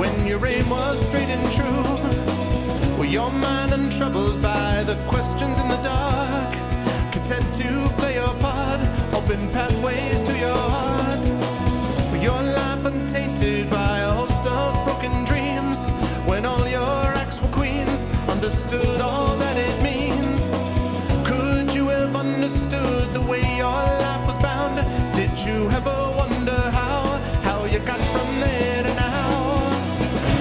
when your aim was straight and true. Were your mind untroubled by the questions in the dark, content to play your part, open pathways to your heart? Were your life untainted by a host of broken dreams, when all your acts were queens, understood all that it means? Could you have understood the way your life was bound? Did you ever wonder how you got from there to now?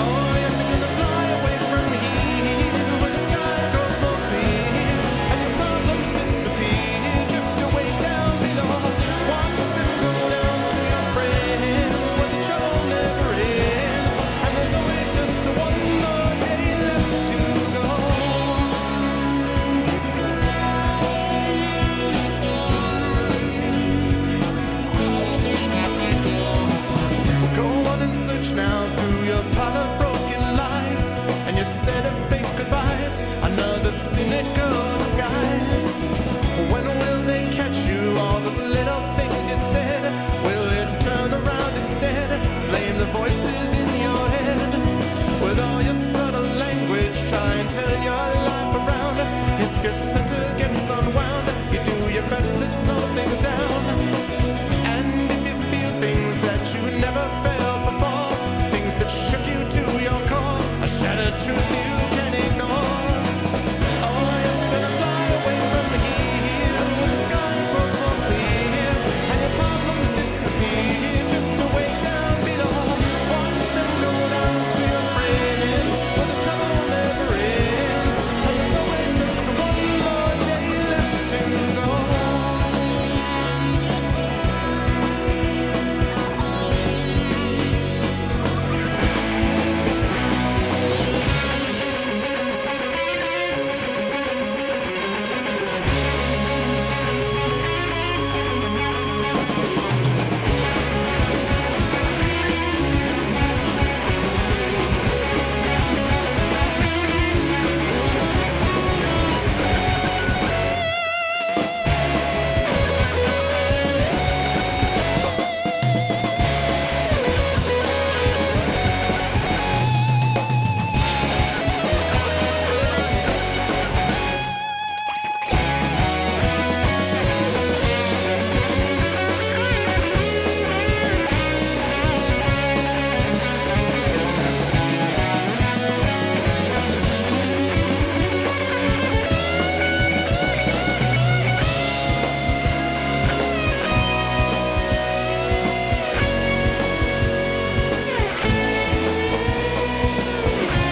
Oh yes, you're gonna fly away from here, where the sky grows more clear, and your problems disappear, drift away down below. Watch them go down to your friends, where the trouble never ends, and there's always just one more day left to go. Go on and search now through your pile of broken lies, and your set of fake goodbyes, another cynical disguise. When will they catch you, all those little things you said? Will it turn around instead, blame the voices in your head? With all your subtle language, try and turn your life around. If your center gets unwound, you do your best to slow things down. And if you feel things that you never felt before, things that shook you to your core, a shattered truth you can't ignore. Oh yes, you're gonna fly away from here, where the sky grows more clear, and your problems disappear, drift away down below. Watch them go down to your friends, where the trouble never ends, and there's always just one more day left to go.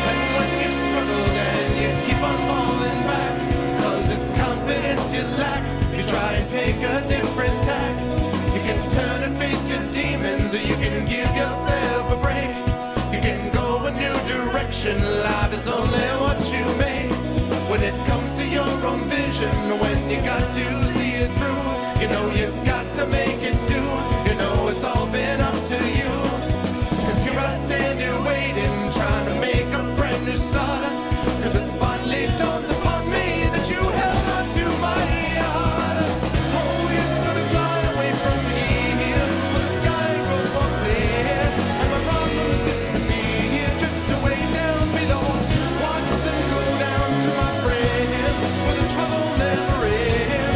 And when you've struggled and you keep on falling back, 'cause it's confidence you lack, you try and take a different tack. You can turn and face your demons, or you can give yourself a break. You can go a new direction, life is only what you make. When it comes to your own vision, when you got to see it through, you know you got to make it do. You know it's all been up to you. 'Cause here I stand here waiting, trying to make a brand new start. 'Cause it's finally dawned upon me that you held on to my heart. Oh yes, I'm gonna fly away from here, where the sky grows more clear, and my problems disappear, drift away down below. Watch them go down to my friends, where the trouble never ends.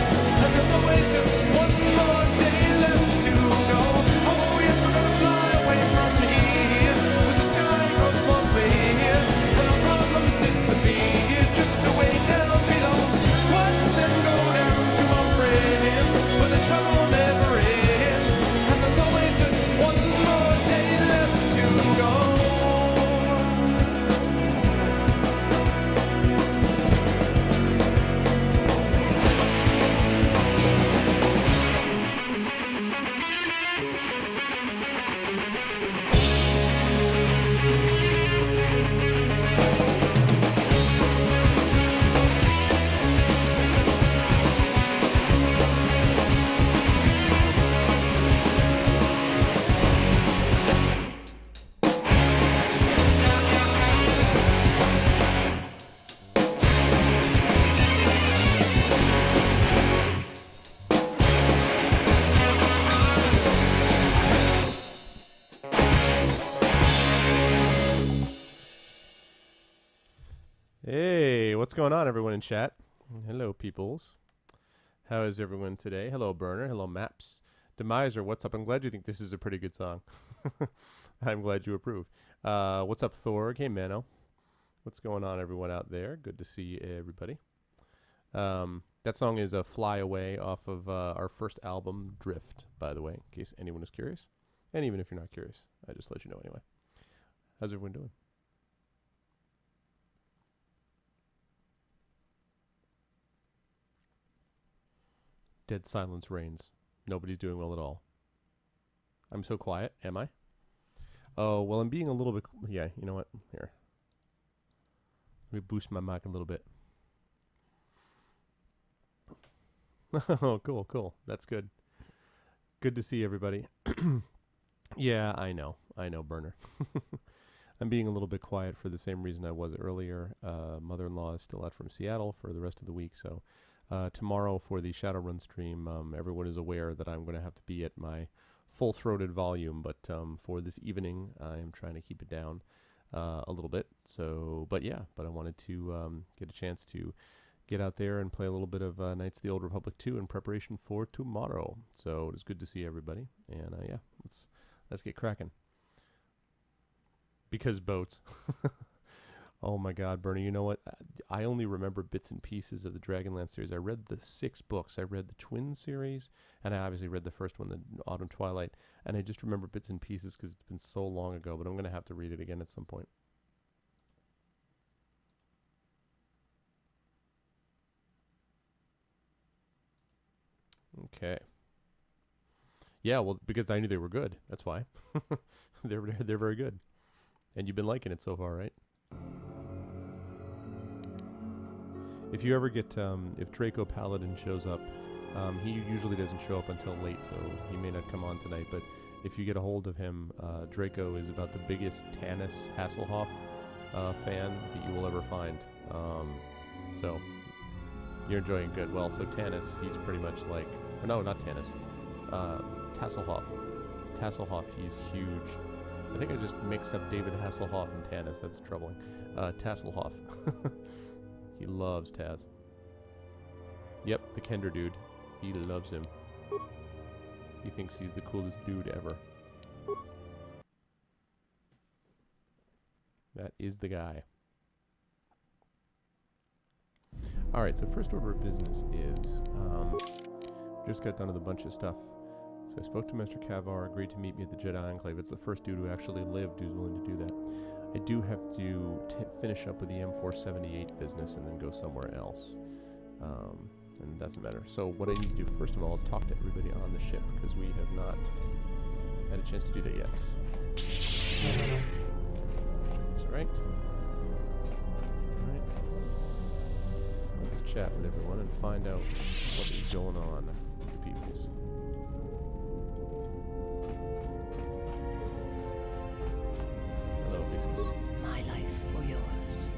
Hey, what's going on, everyone in chat? Hello, peoples. How is everyone today? Hello, Burner. Hello, Maps. Demiser, what's up? I'm glad you think this is a pretty good song. I'm glad you approve. What's up, Thorg? Hey, Mano. What's going on, everyone out there? Good to see everybody. That song is Fly Away off of our first album, Drift, by the way, in case anyone is curious. And even if you're not curious, I just let you know anyway. How's everyone doing? Dead silence reigns. Nobody's doing well at all. I'm so quiet, am I? Oh, well, I'm being a little bit... Yeah, you know what? Here. Let me boost my mic a little bit. Oh, cool, cool. That's good. Good to see everybody. Yeah, I know, Burner. I'm being a little bit quiet for the same reason I was earlier. Mother-in-law is still out from Seattle for the rest of the week, so tomorrow for the Shadowrun stream, everyone is aware that I'm going to have to be at my full-throated volume, but for this evening, I am trying to keep it down a little bit. So, but I wanted to get a chance to get out there and play a little bit of Knights of the Old Republic 2 in preparation for tomorrow. So it is good to see everybody, and yeah, let's get cracking. Because boats. Oh my God, Bernie, you know what? I only remember bits and pieces of the Dragonlance series. I read the 6 books. I read the Twin series, and I obviously read the first one, the Autumn Twilight, and I just remember bits and pieces because it's been so long ago, but I'm going to have to read it again at some point. Okay. Yeah, well, because I knew they were good. That's why. They're very good. And you've been liking it so far, right? If you ever get, if Draco Paladin shows up, he usually doesn't show up until late, so he may not come on tonight, but if you get a hold of him, Draco is about the biggest Tanis Hasselhoff fan that you will ever find. So, you're enjoying it good. Well, so Tanis, he's pretty much like, no, not Tanis, Tasselhoff. Tasselhoff, he's huge. I think I just mixed up David Hasselhoff and Tanis. That's troubling. Tasselhoff. He loves Taz. Yep, the Kender dude. He loves him. He thinks he's the coolest dude ever. That is the guy. Alright, so first order of business is... just got done with a bunch of stuff. So I spoke to Master Kavar, agreed to meet me at the Jedi Enclave. It's the first dude who actually lived who's willing to do that. I do have to finish up with the M478 business and then go somewhere else. And it doesn't matter. So what I need to do first of all is talk to everybody on the ship, because we have not had a chance to do that yet. Okay. Alright. Alright. Let's chat with everyone and find out what is going on with the peoples. My life for yours.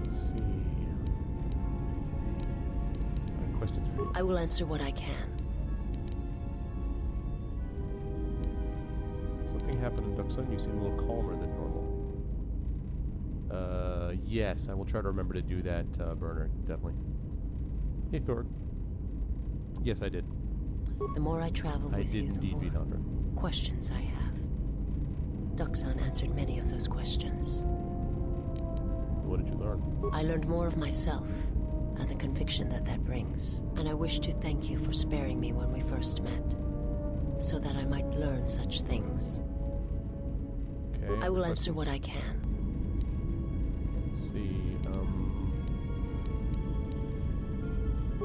Let's see. I have questions for you. I will answer what I can. Something happened in Duxon. You seem a little calmer than normal. Yes, I will try to remember to do that, Burner. Definitely. Hey, Thor. Yes, I did. The more I travel with you, the more questions I have. Duxon answered many of those questions. What did you learn? I learned more of myself and the conviction that brings. And I wish to thank you for sparing me when we first met, so that I might learn such things. Okay. I will answer what I can. Let's see.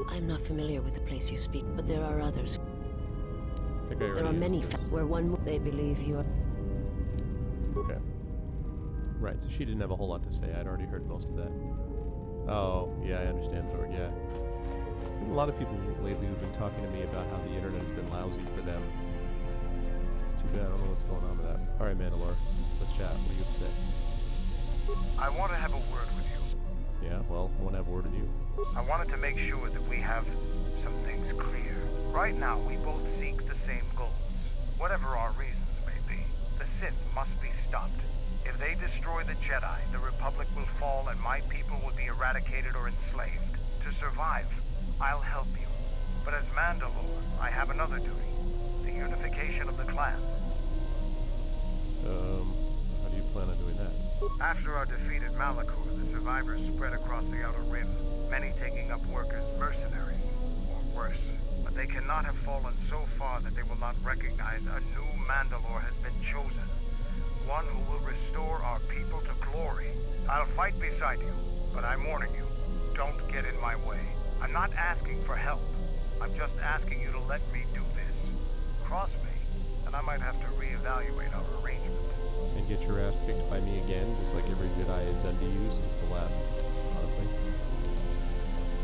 I'm not familiar with the place you speak, but there are others. I think There are many where one they believe you are. Okay. Right, so she didn't have a whole lot to say. I'd already heard most of that. Oh, yeah, I understand, Thor, yeah. A lot of people lately who've been talking to me about how the internet has been lousy for them. It's too bad, I don't know what's going on with that. Alright, Mandalore, let's chat. What do you have to say? I want to have a word with you. Yeah, well, I want to have a word with you. I wanted to make sure that we have some things clear. Right now, we both seek the same goals, whatever our reasons may be. The Sith must be stopped. If they destroy the Jedi, the Republic will fall and my people will be eradicated or enslaved. To survive, I'll help you. But as Mandalore, I have another duty. The unification of the clans. How do you plan on doing that? After our defeat at Malachor, the survivors spread across the Outer Rim, many taking up work as mercenaries, or worse. But they cannot have fallen so far that they will not recognize a new Mandalore has been chosen. One who will restore our people to glory. I'll fight beside you, but I'm warning you, don't get in my way. I'm not asking for help. I'm just asking you to let me do this. Cross me, and I might have to reevaluate our arrangement. And get your ass kicked by me again, just like every Jedi has done to you since the last, honestly.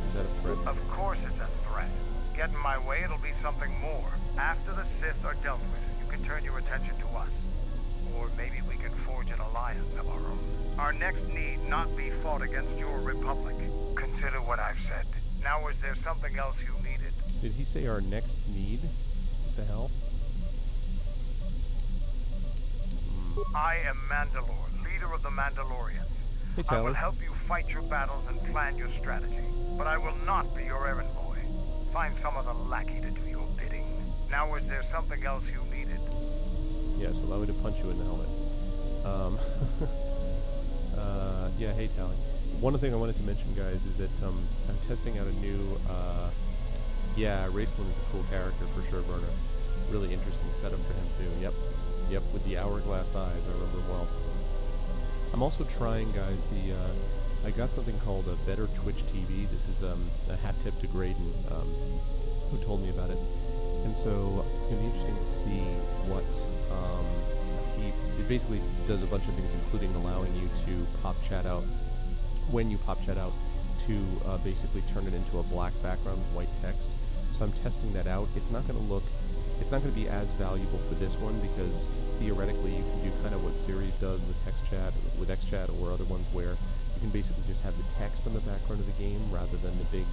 Is that a threat? Of course it's a threat. Get in my way, it'll be something more. After the Sith are dealt with, you can turn your attention to us. Or maybe we can forge an alliance of our own. Our next need not be fought against your Republic. Consider what I've said. Now is there something else you needed? Did he say our next need? What the hell? I am Mandalore, leader of the Mandalorians. Hey, I Tally. will help you fight your battles and plan your strategy. But I will not be your errand boy. Find some other lackey to do your bidding. Now is there something else you needed? Yes, allow me to punch you in the helmet. Yeah, hey, Tally. One thing I wanted to mention, guys, is that I'm testing out a new... Raceland is a cool character for sure, Burner. Really interesting setup for him, too. Yep, with the hourglass eyes. I remember him well. I'm also trying, guys, I got something called a Better Twitch TV. This is a hat tip to Graydon, who told me about it. And so it's going to be interesting to see what it basically does a bunch of things, including allowing you to pop chat out. When you pop chat out, to basically turn it into a black background with white text. So I'm testing that out. It's not going to be as valuable for this one because theoretically you can do kind of what Series does with XChat or other ones where you can basically just have the text on the background of the game rather than the big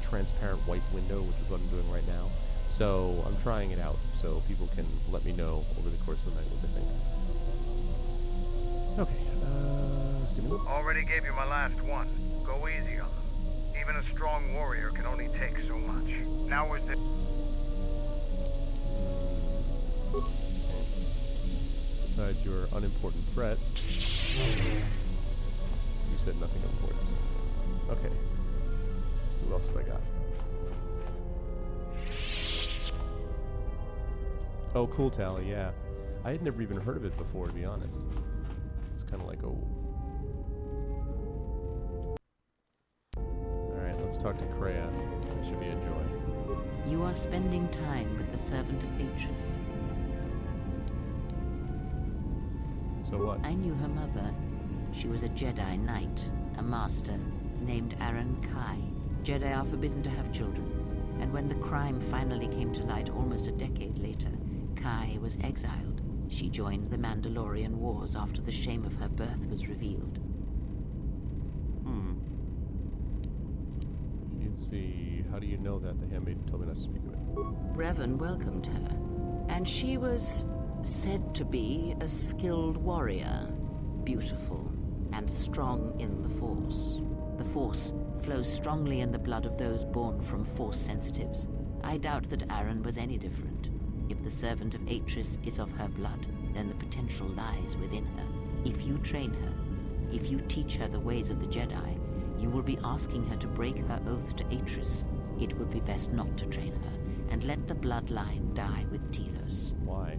transparent white window, which is what I'm doing right now. So I'm trying it out so people can let me know over the course of the night what they think. Okay, stimulants? Already gave you my last one. Go easy on them. Even a strong warrior can only take so much. Now is the... Besides your unimportant threat, you said nothing of importance. Okay. Who else have I got? Oh, cool, Tally, yeah. I had never even heard of it before, to be honest. It's kind of like, oh. Alright, let's talk to Kreia. That should be a joy. You are spending time with the servant of Atris. So what? I knew her mother. She was a Jedi Knight, a master, named Aaron Kai. Jedi are forbidden to have children, and when the crime finally came to light almost a decade later, Kai was exiled. She joined the Mandalorian Wars after the shame of her birth was revealed. You'd see. How do you know that? The handmaiden told me not to speak of it. Revan welcomed her, and she was said to be a skilled warrior, beautiful and strong in the Force. The Force flows strongly in the blood of those born from Force sensitives. I doubt that Aaron was any different. If the servant of Atris is of her blood, then the potential lies within her. If you train her, if you teach her the ways of the Jedi, you will be asking her to break her oath to Atris. It would be best not to train her, and let the bloodline die with Telos. Why?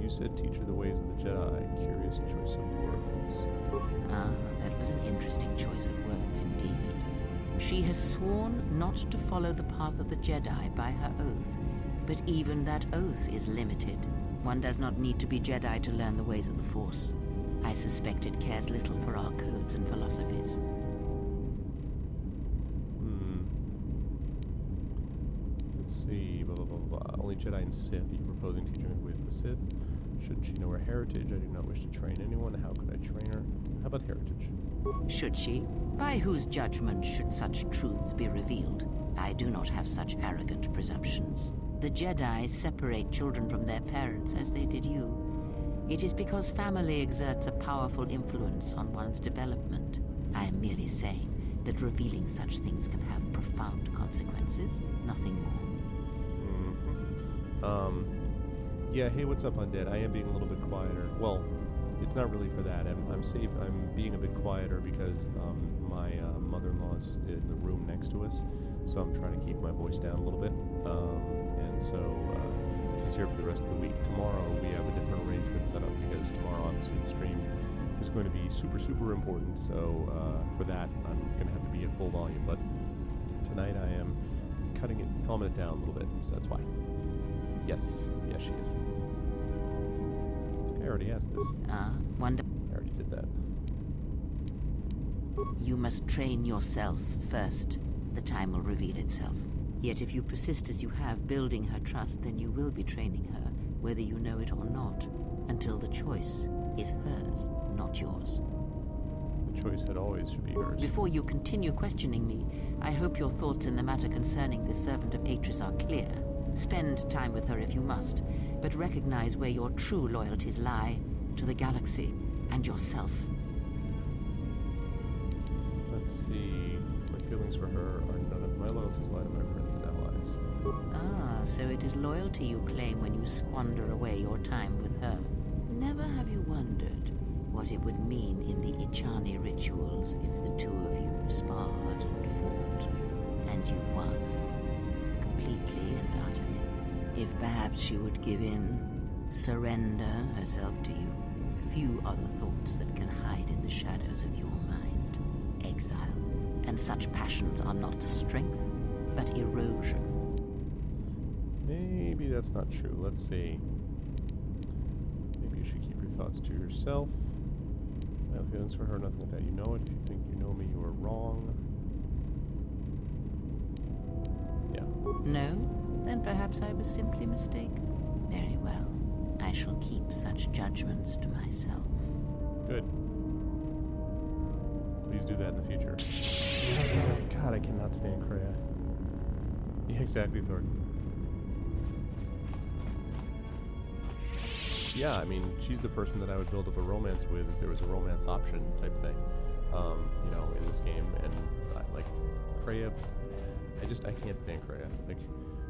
You said teach her the ways of the Jedi. Curious choice of words. Ah, that was an interesting choice of words indeed. She has sworn not to follow the path of the Jedi by her oath, but even that oath is limited. One does not need to be Jedi to learn the ways of the Force. I suspect it cares little for our codes and philosophies. Let's see. Blah, blah, blah, blah. Only Jedi and Sith. Are you proposing teaching her the ways of the Sith? Shouldn't she know her heritage? I do not wish to train anyone. How could I train her? How about heritage? Should she? By whose judgment should such truths be revealed? I do not have such arrogant presumptions. The Jedi separate children from their parents as they did you. It is because family exerts a powerful influence on one's development. I am merely saying that revealing such things can have profound consequences, nothing more. Yeah, hey, what's up, Undead? I am being a little bit quieter. Well, it's not really for that. I'm being a bit quieter because my mother-in-law's in the room next to us, so I'm trying to keep my voice down a little bit. And so she's here for the rest of the week. Tomorrow we have a different arrangement set up because tomorrow, obviously, the stream is going to be super, super important. So for that, I'm going to have to be at full volume. But tonight I am calming it down a little bit, so that's why. Yes, she is. I already asked this. Wonder. I already did that. You must train yourself first. The time will reveal itself. Yet if you persist as you have, building her trust, then you will be training her, whether you know it or not, until the choice is hers, not yours. The choice should be hers. Before you continue questioning me, I hope your thoughts in the matter concerning this servant of Atris are clear. Spend time with her if you must, but recognize where your true loyalties lie, to the galaxy and yourself. Let's see. My feelings for her are none of my loyalties lie to my friends and allies. So it is loyalty you claim when you squander away your time with her. Never have you wondered what it would mean in the Ichani rituals if the two of you sparred and fought, and you won, completely and utterly. If perhaps she would give in, surrender herself to you, few are the thoughts that can hide in the shadows of your mind. Exile. And such passions are not strength, but erosion. Maybe that's not true. Let's see. Maybe you should keep your thoughts to yourself. I have feelings for her, nothing like that. You know it. If you think you know me, you are wrong. Yeah. No? Then perhaps I was simply mistaken. Very well. I shall keep such judgments to myself. Good. Please do that in the future. God, I cannot stand Kreia. Yeah, exactly, Thornton. Yeah, I mean, she's the person that I would build up a romance with if there was a romance option type thing, in this game. And like Kreia, I can't stand Kreia. Like,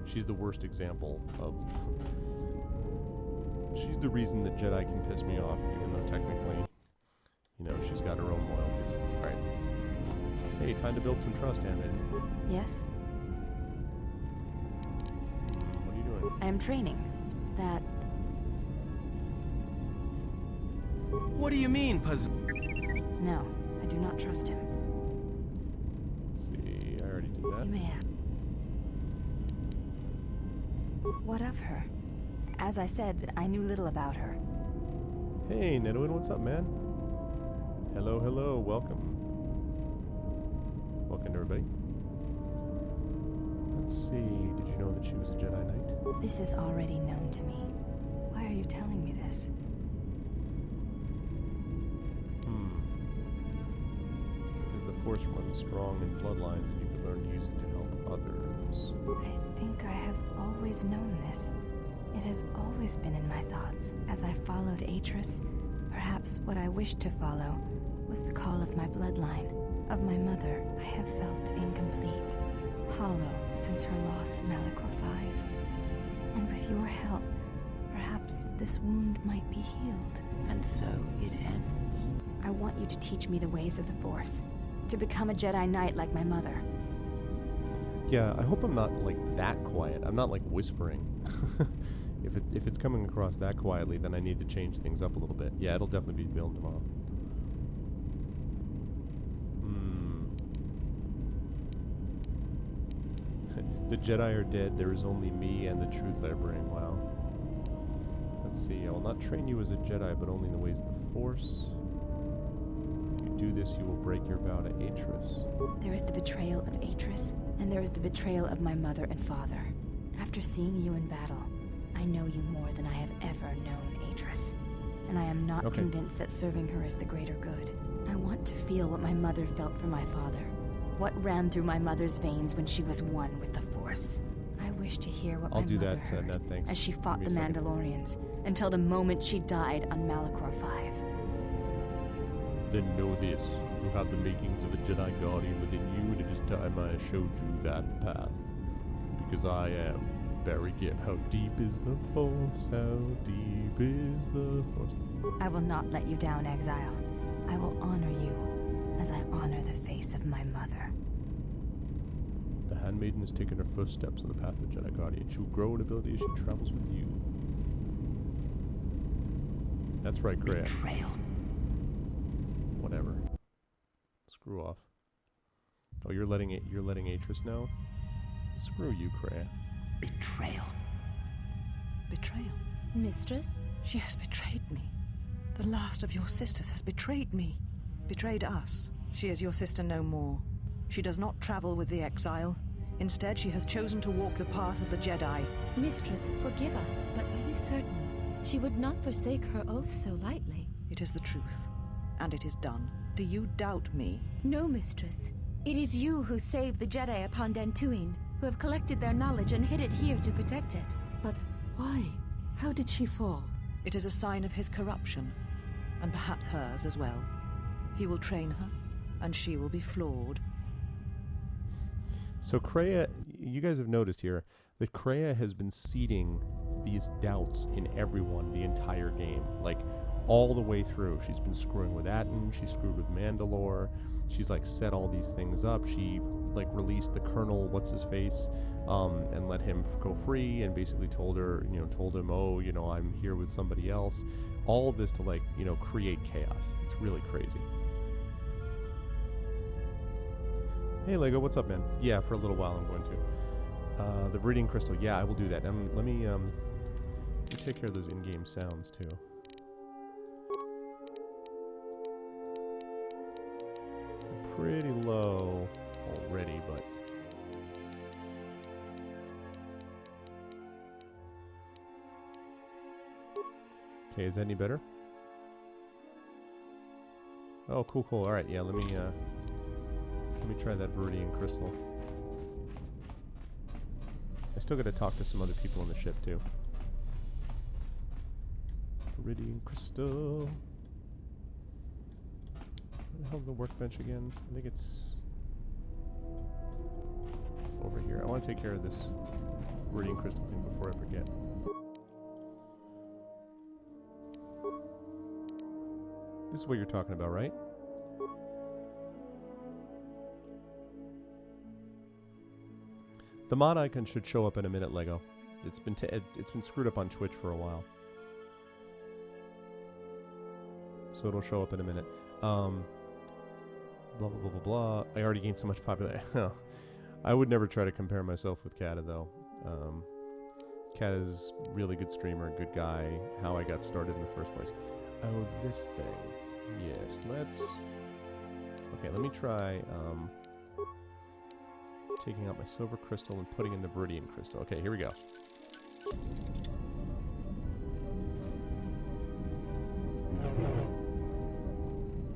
she's the worst example of. She's the reason that Jedi can piss me off, even though technically, she's got her own loyalties. All right. Hey, time to build some trust, Hammond. Yes? What are you doing? I am training. That... What do you mean, No, I do not trust him. Let's see, I already did that. You may have. What of her? As I said, I knew little about her. Hey, Nidwin, what's up, man? Hello, welcome. Welcome, everybody. Let's see, did you know that she was a Jedi Knight? This is already known to me. Why are you telling me this? Because the Force runs strong in bloodlines and you can learn to use it to help others. I think I have always known this. It has always been in my thoughts. As I followed Atris, perhaps what I wished to follow was the call of my bloodline. Of my mother, I have felt incomplete, hollow since her loss at Malachor 5. And with your help, perhaps this wound might be healed. And so it ends. I want you to teach me the ways of the Force, to become a Jedi Knight like my mother. Yeah, I hope I'm not, that quiet. I'm not, whispering. If it's coming across that quietly, then I need to change things up a little bit. Yeah, it'll definitely be built tomorrow. The Jedi are dead. There is only me and the truth I bring. Wow. Let's see. I will not train you as a Jedi, but only in the ways of the Force. If you do this, you will break your vow to Atris. There is the betrayal of Atris, and there is the betrayal of my mother and father. After seeing you in battle, I know you more than I have ever known Atris. And I am not convinced that serving her is the greater good. I want to feel what my mother felt for my father. What ran through my mother's veins when she was one with the Force. I wish to hear what I'll my do mother that, heard Ned, thanks. as she Give fought me the a second. Mandalorians until the moment she died on Malachor 5. Then know this. You have the makings of a Jedi Guardian within you, and it is time I showed you that path. Because I am Barry Gibb. How deep is the Force? How deep is the Force? I will not let you down, Exile. I will honor you as I honor the face of my mother. The Handmaiden has taken her first steps on the path of the Jedi Guardian. She will grow in ability as she travels with you. That's right, Kreia. Betrayal. Whatever. Screw off. Oh, you're letting Atris know? Screw you, Kreia. Betrayal. Betrayal? Mistress? She has betrayed me. The last of your sisters has betrayed me. Betrayed us. She is your sister no more. She does not travel with the exile. Instead, she has chosen to walk the path of the Jedi. Mistress, forgive us, but are you certain? She would not forsake her oath so lightly. It is the truth, and it is done. Do you doubt me? No, mistress. It is you who saved the Jedi upon Dantooine, who have collected their knowledge and hid it here to protect it. But why? How did she fall? It is a sign of his corruption, and perhaps hers as well. He will train her, and she will be flawed. So Kreia, you guys have noticed here that Kreia has been seeding these doubts in everyone the entire game. Like, all the way through. She's been screwing with Atten, she screwed with Mandalore, she's like set all these things up. She like released the Colonel, what's-his-face, and let him go free, and basically told him, oh, I'm here with somebody else. All of this to like, create chaos. It's really crazy. Hey Lego, what's up, man? Yeah, for a little while I'm going to. The Viridian Crystal, yeah, I will do that. Let me take care of those in-game sounds too. They're pretty low already, but okay, is that any better? Oh, cool. All right, yeah, let me try that Viridian Crystal. I still got to talk to some other people on the ship too. Viridian Crystal. Where the hell's the workbench again? I think it's over here. I want to take care of this Viridian Crystal thing before I forget. This is what you're talking about, right? The mod icon should show up in a minute, Lego. It's been screwed up on Twitch for a while, so it'll show up in a minute. Blah blah blah blah blah. I already gained so much popularity. I would never try to compare myself with Kata though. Kata is a really good streamer, good guy. How I got started in the first place. Oh, this thing. Yes, let's. Okay, let me try. Taking out my silver crystal and putting in the Viridian Crystal. Okay, here we go.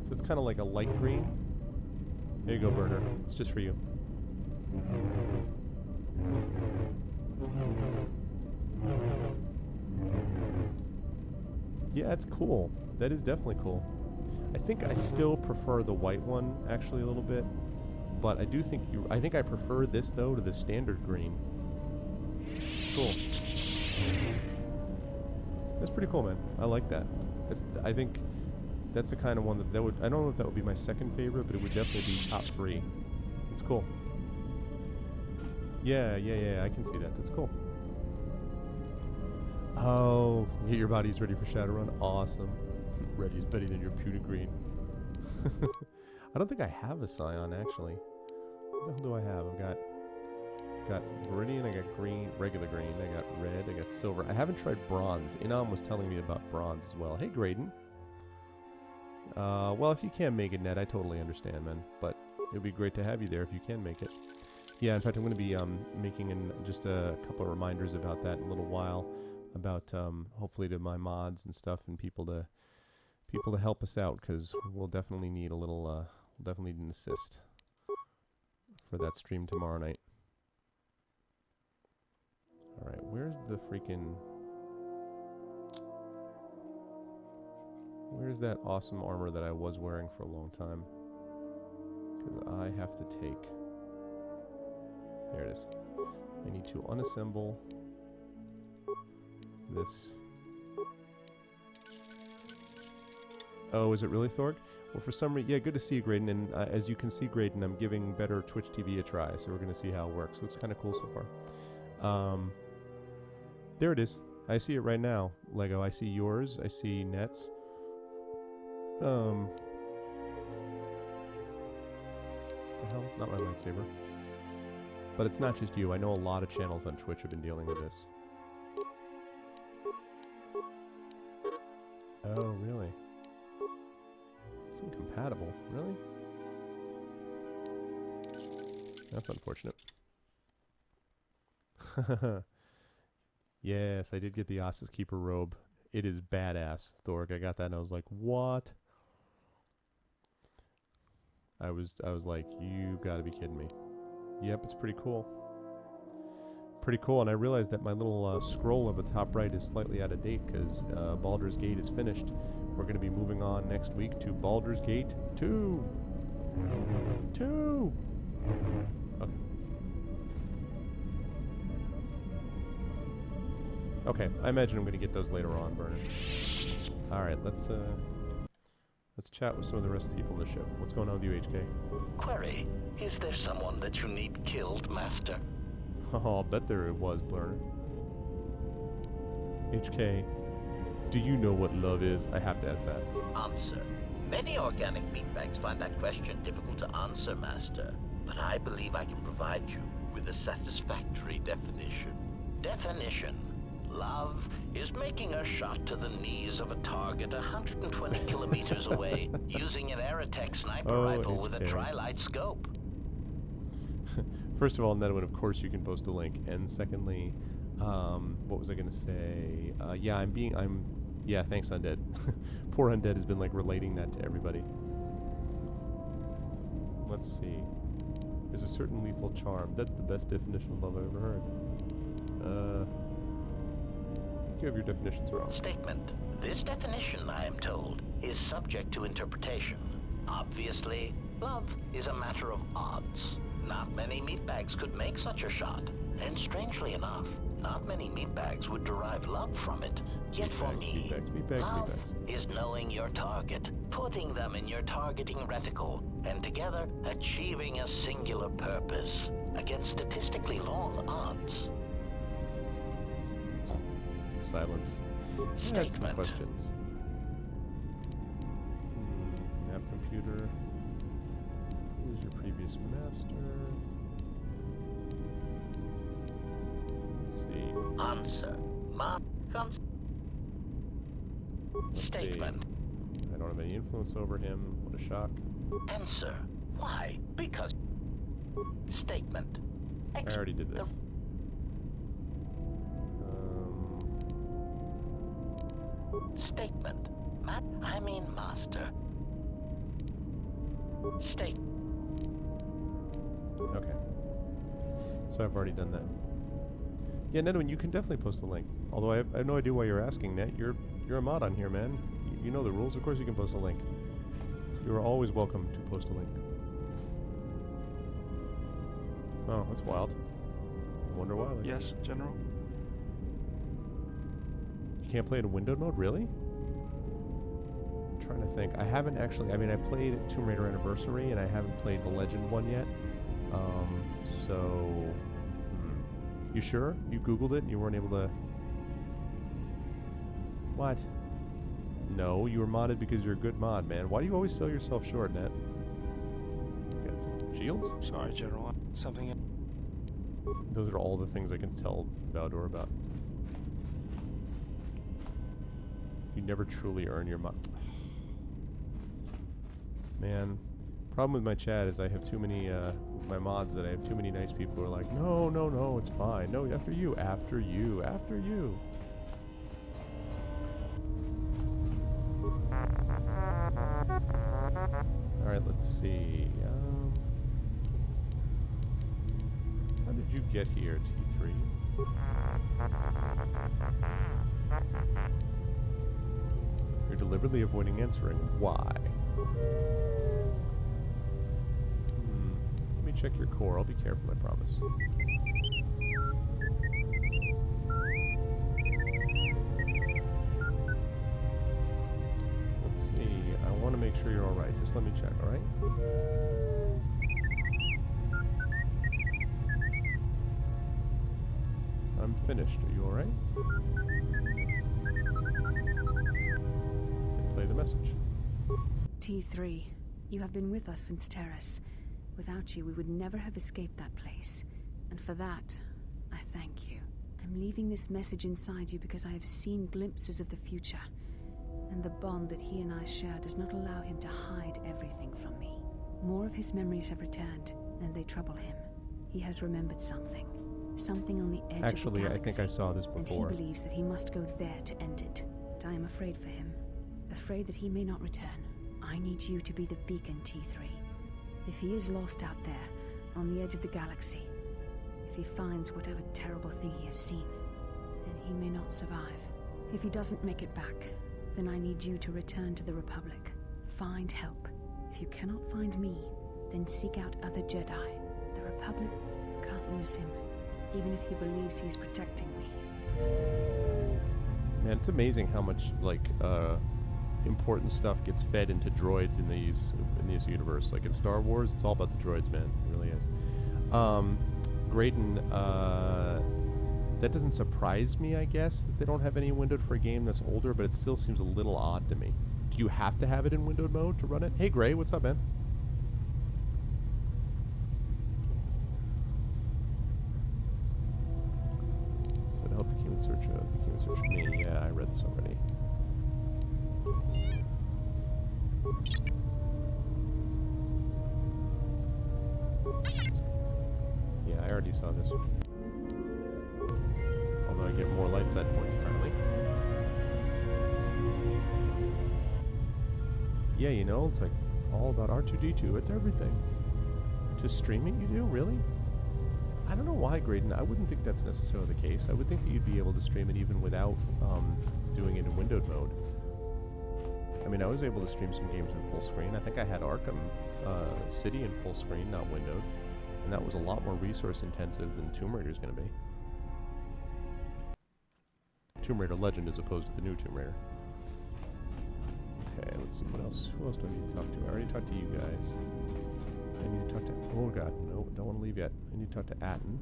So it's kind of like a light green. There you go, Burner. It's just for you. Yeah, it's cool. That is definitely cool. I think I still prefer the white one, actually, a little bit. But I do think I think I prefer this though to the standard green. It's cool. That's pretty cool, man. I like that. I think that's the kind of one that would. I don't know if that would be my second favorite, but it would definitely be top 3. It's cool. Yeah. I can see that. That's cool. Oh, your body's ready for Shadowrun. Awesome. Ready is better than your puny green. I don't think I have a Scion actually. What the hell do I have? I've got Viridian, I got green, regular green, I got red, I got silver. I haven't tried bronze. Inam was telling me about bronze as well. Hey, Graydon. Well, if you can't make it, Ned, I totally understand, man. But it would be great to have you there if you can make it. Yeah, in fact, I'm going to be making just a couple of reminders about that in a little while. About hopefully to my mods and stuff and people to help us out, because we'll definitely need a little, we'll definitely need an assist for that stream tomorrow night. Where's the freaking... Where's that awesome armor that I was wearing for a long time? Because I have to take... There it is. I need to unassemble this. Oh, is it really Thorg? Well, for some reason... Yeah, good to see you, Graydon. And as you can see, Graydon, I'm giving better Twitch TV a try. So we're going to see how it works. Looks kind of cool so far. There it is. I see it right now, Lego. I see yours. I see Net's. The hell? Not my lightsaber. But it's not just you. I know a lot of channels on Twitch have been dealing with this. Oh, really? It's incompatible. Really? That's unfortunate. Yes, I did get the Ossus Keeper robe. It is badass, Thorg. I got that and I was like, what? I was like, you gotta be kidding me. Yep, it's pretty cool. Pretty cool, and I realized that my little scroll up at the top right is slightly out of date because Baldur's Gate is finished. We're going to be moving on next week to Baldur's Gate 2. 2! Okay. Okay, I imagine I'm going to get those later on, Vernon. Alright, let's chat with some of the rest of the people in the ship. What's going on with you, HK? Query, is there someone that you need killed, Master? Oh, I'll bet there it was, Blurner. HK, do you know what love is? I have to ask that. Answer. Many organic meatbags find that question difficult to answer, Master. But I believe I can provide you with a satisfactory definition. Definition. Love is making a shot to the knees of a target 120 kilometers away using an Aerotech sniper rifle with a tri-light scope. First of all, Nedwin, of course you can post a link. And secondly, what was I going to say? Yeah, thanks, Undead. Poor Undead has been, like, relating that to everybody. Let's see. There's a certain lethal charm. That's the best definition of love I've ever heard. You have your definitions wrong. Statement. This definition, I am told, is subject to interpretation. Obviously, love is a matter of odds. Not many meatbags could make such a shot. And strangely enough, not many meatbags would derive love from it. Yet for me, love is knowing your target, putting them in your targeting reticle, and together achieving a singular purpose against statistically long odds. Silence. I had some questions. Nav computer. Who was your previous master? Let's see. Answer. Statement. See. I don't have any influence over him. What a shock. Answer. Why? Because. Statement. I already did this. Statement. Master. State. Okay. So I've already done that. Yeah, Nedwin, you can definitely post a link. Although I have no idea why you're asking that. You're a mod on here, man. You know the rules. Of course you can post a link. You are always welcome to post a link. Oh, that's wild. I wonder why. Yes, General? You can't play it in windowed mode? Really? I'm trying to think. I haven't actually... I mean, I played Tomb Raider Anniversary, and I haven't played the Legend one yet. You sure? You Googled it and you weren't able to... What? No, you were modded because you're a good mod, man. Why do you always sell yourself short, Net? Shields? Sorry, General. Something... Those are all the things I can tell Baldur about. You never truly earn your mod. Man, problem with my chat is I have too many, my mods that I have too many nice people who are like, no, no, no, it's fine. No, after you, after you, after you. Alright, let's see. How did you get here, T3? You're deliberately avoiding answering. Why? Let me check your core. I'll be careful, I promise. Let's see. I want to make sure you're alright. Just let me check, alright? I'm finished. Are you alright? Play the message. T3, you have been with us since Terrace. Without you, we would never have escaped that place. And for that, I thank you. I'm leaving this message inside you because I have seen glimpses of the future. And the bond that he and I share does not allow him to hide everything from me. More of his memories have returned, and they trouble him. He has remembered something. Something on the edge of the galaxy. I think I saw this before. And he believes that he must go there to end it. But I am afraid for him. Afraid that he may not return. I need you to be the beacon, T3. If he is lost out there, on the edge of the galaxy, if he finds whatever terrible thing he has seen, then he may not survive. If he doesn't make it back, then I need you to return to the Republic. Find help. If you cannot find me, then seek out other Jedi. The Republic can't lose him, even if he believes he is protecting me. Man, it's amazing how much, like, important stuff gets fed into droids in this universe. Like in Star Wars, it's all about the droids, man. It really is. Graydon, that doesn't surprise me, I guess, that they don't have any windowed for a game that's older, but it still seems a little odd to me. Do you have to have it in windowed mode to run it? Hey, Gray, what's up, man? Said help became in search of me. Yeah, I read this already. Yeah, I already saw this. Although I get more light side points, apparently. Yeah, you know, it's like, it's all about R2-D2. It's everything. Just streaming you do? Really? I don't know why, Graydon. I wouldn't think that's necessarily the case. I would think that you'd be able to stream it even without doing it in windowed mode. I mean, I was able to stream some games in full screen. I think I had Arkham City in full screen, not windowed. And that was a lot more resource intensive than Tomb Raider is going to be. Tomb Raider Legend as opposed to the new Tomb Raider. Okay, let's see what else. Who else do I need to talk to? I already talked to you guys. I need to talk to... Oh god, no, don't want to leave yet. I need to talk to Atten.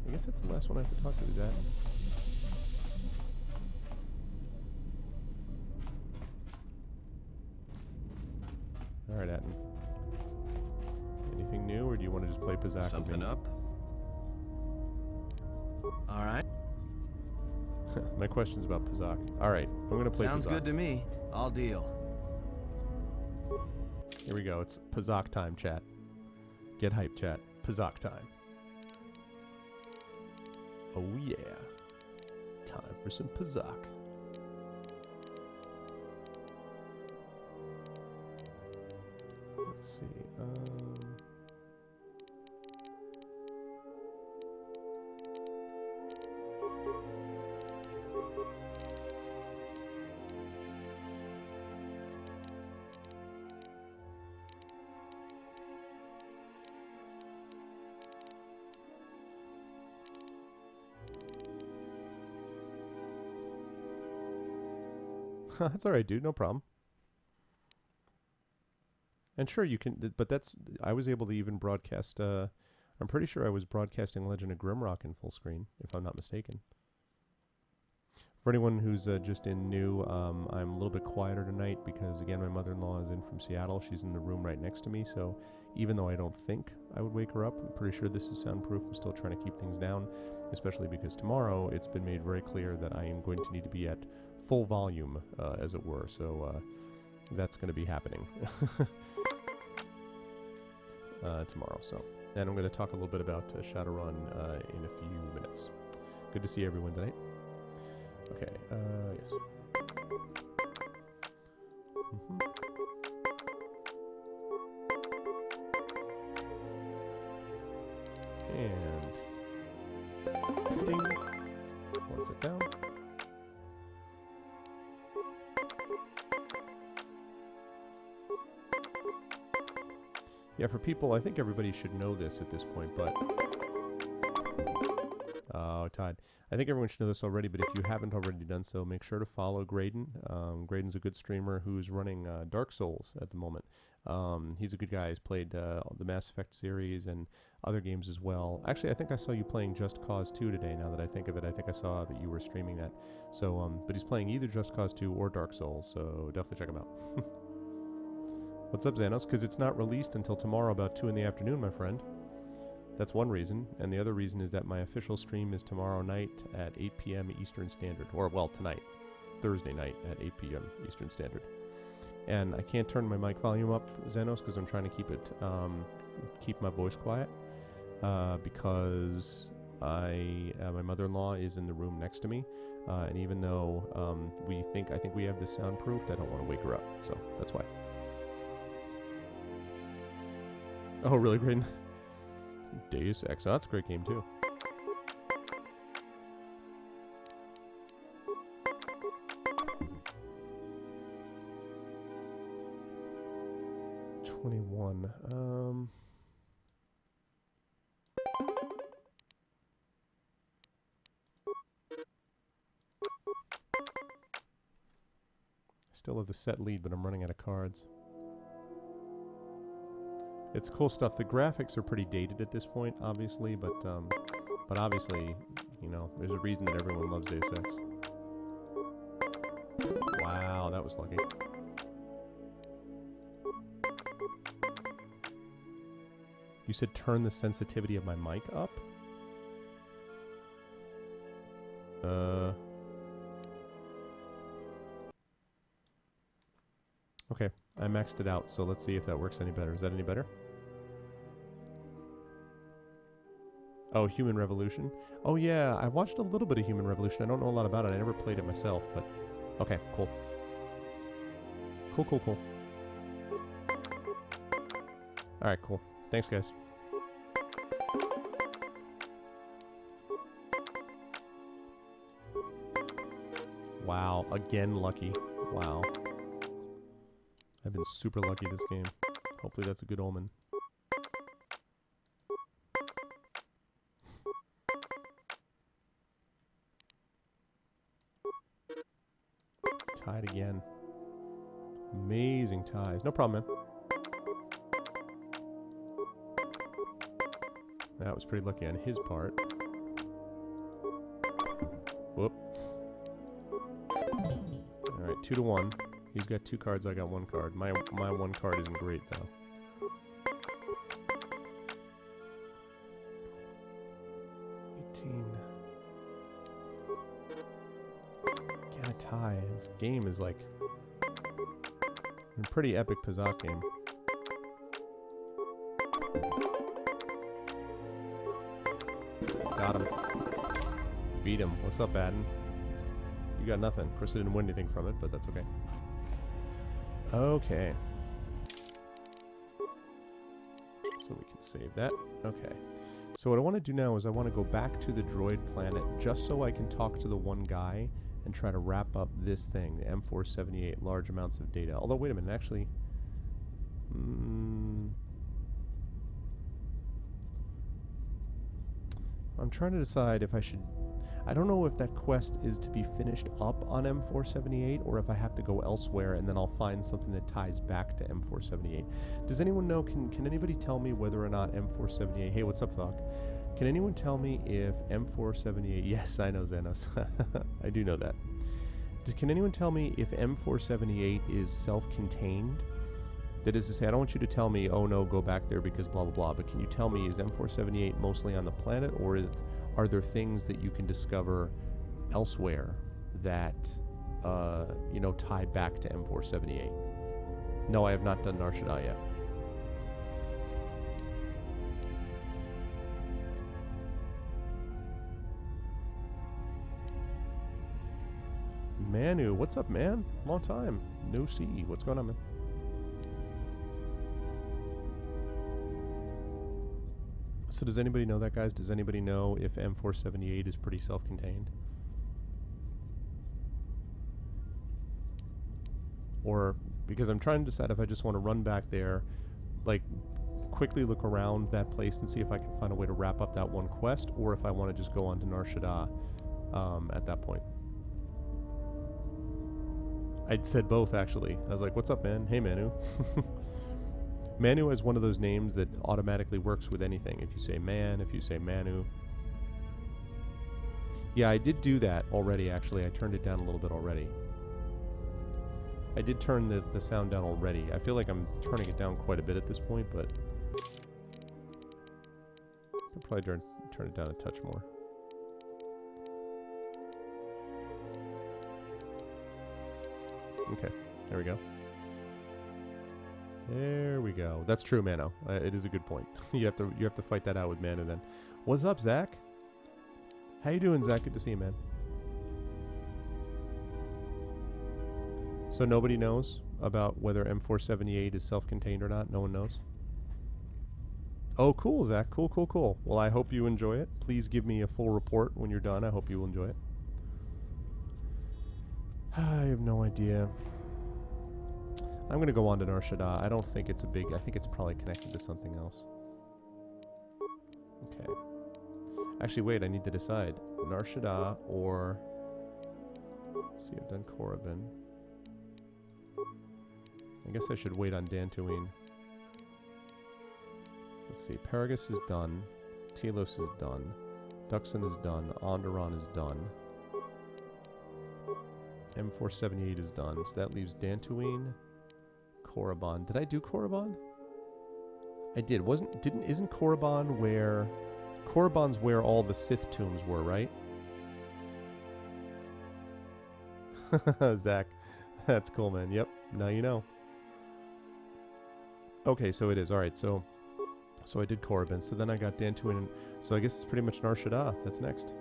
I guess that's the last one I have to talk to, is Atten. Alright, Atten. Anything new, or do you want to just play Pizzac? Something up? Alright. My question's about Pizzac. Alright, I'm going to play Pizzac. Sounds good to me. I'll deal. Here we go. It's Pizzac time, chat. Get hype, chat. Pizzac time. Oh, yeah. Time for some Pizzac. Let's see. That's alright, dude. No problem. And sure, you can, but that's, I was able to even broadcast, I'm pretty sure I was broadcasting Legend of Grimrock in full screen, if I'm not mistaken. For anyone who's just in new, I'm a little bit quieter tonight because, again, my mother-in-law is in from Seattle. She's in the room right next to me, so even though I don't think I would wake her up, I'm pretty sure this is soundproof. I'm still trying to keep things down, especially because tomorrow it's been made very clear that I am going to need to be at full volume, as it were, so that's going to be happening tomorrow. So, and I'm going to talk a little bit about Shadowrun in a few minutes. Good to see everyone tonight. Okay, yes. And Put down. Yeah, for people, I think everybody should know this at this point, but... Oh, Todd. I think everyone should know this already, but if you haven't already done so, make sure to follow Graydon. Graydon's a good streamer who's running Dark Souls at the moment. He's a good guy. He's played the Mass Effect series and other games as well. Actually, I think I saw you playing Just Cause 2 today, now that I think of it. I think I saw that you were streaming that. So, but he's playing either Just Cause 2 or Dark Souls, so definitely check him out. What's up, Xanos? Because it's not released until tomorrow about 2 in the afternoon, my friend. That's one reason, and the other reason is that my official stream is tomorrow night at 8 p.m. Eastern Standard, or, well, tonight, Thursday night at 8 p.m. Eastern Standard. And I can't turn my mic volume up, Xanos, because I'm trying to keep my voice quiet, because my mother-in-law is in the room next to me, and even though I think we have this soundproofed, I don't want to wake her up, so that's why. Oh, really, Graydon? Deus Ex. Oh, that's a great game, too. Still have the set lead, but I'm running out of cards. It's cool stuff. The graphics are pretty dated at this point, obviously, but obviously, you know, there's a reason that everyone loves Deus Ex. Wow, that was lucky. You said turn the sensitivity of my mic up? Okay, I maxed it out, so let's see if that works any better. Is that any better? Oh, Human Revolution? Oh yeah, I watched a little bit of Human Revolution. I don't know a lot about it. I never played it myself, but... Okay, cool. Cool. Alright, cool. Thanks, guys. Wow, again lucky. Wow. I've been super lucky this game. Hopefully that's a good omen. Tied again. Amazing ties. No problem, man. That was pretty lucky on his part. Whoop. Alright, 2-1. He's got 2 cards, I got 1 card. My 1 card isn't great, though. Again, a tie. This game is like... a pretty epic Pazak game. Got him. Beat him. What's up, Adden? You got nothing. Of course, I didn't win anything from it, but that's okay. Okay. So we can save that. Okay. So what I want to do now is I want to go back to the droid planet just so I can talk to the one guy and try to wrap up this thing, the M478, large amounts of data. Although, wait a minute, actually... I'm trying to decide if I should... I don't know if that quest is to be finished up on M478 or if I have to go elsewhere and then I'll find something that ties back to M478. Does anyone know, can anybody tell me whether or not M478... Hey, what's up, Thok? Can anyone tell me if M478... Yes, I know, Xanos. I do know that. Can anyone tell me if M478 is self-contained? That is to say, I don't want you to tell me, oh no, go back there because blah, blah, blah, but can you tell me, is M478 mostly on the planet, or are there things that you can discover elsewhere that, you know, tie back to M478? No, I have not done Nar Shaddaa yet. Manu, what's up, man? Long time. No see. What's going on, man? So does anybody know that, guys? Does anybody know if M478 is pretty self-contained? or because I'm trying to decide if I just want to run back there, like quickly look around that place and see if I can find a way to wrap up that one quest, or if I want to just go on to Nar Shaddaa at that point. I'd said both, actually. I was like, what's up, man? Hey, Manu. Manu is one of those names that automatically works with anything. If you say man, if you say Manu. Yeah, I did do that already, actually. I turned it down a little bit already. I did turn the sound down already. I feel like I'm turning it down quite a bit at this point, but I'll probably turn it down a touch more. Okay, there we go. There we go. That's true, Mano. It is a good point. you have to fight that out with Manu then. What's up, Zach? How you doing, Zach? Good to see you, man. So nobody knows about whether M478 is self-contained or not? No one knows? Oh, cool, Zach. Cool, cool, cool. Well, I hope you enjoy it. Please give me a full report when you're done. I hope you will enjoy it. I have no idea. I'm going to go on to Nar Shaddaa. I don't think it's a big... I think it's probably connected to something else. Okay. Actually, wait. I need to decide. Nar Shaddaa or... Let's see. I've done Korriban. I guess I should wait on Dantooine. Let's see. Paragus is done. Telos is done. Duxon is done. Onderon is done. M478 is done. So that leaves Dantooine, Korriban. Did I do Korriban? I did. Isn't Korriban where... Korriban's where all the Sith tombs were, right? Zach. That's cool, man. Yep. Now you know. Okay, so it is. Alright, so I did Korriban. So then I got Dantooine. And so I guess it's pretty much Nar Shaddaa. That's next.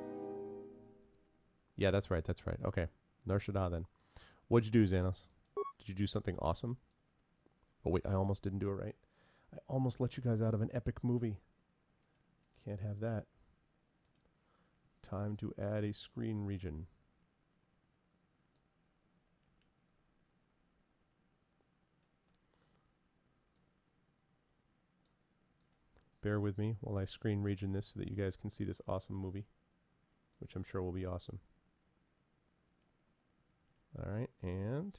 Yeah, that's right. That's right. Okay. Nar Shaddaa then. What'd you do, Xanos? Did you do something awesome? Oh, wait. I almost didn't do it right. I almost let you guys out of an epic movie. Can't have that. Time to add a screen region. Bear with me while I screen region this so that you guys can see this awesome movie, which I'm sure will be awesome. Alright, and...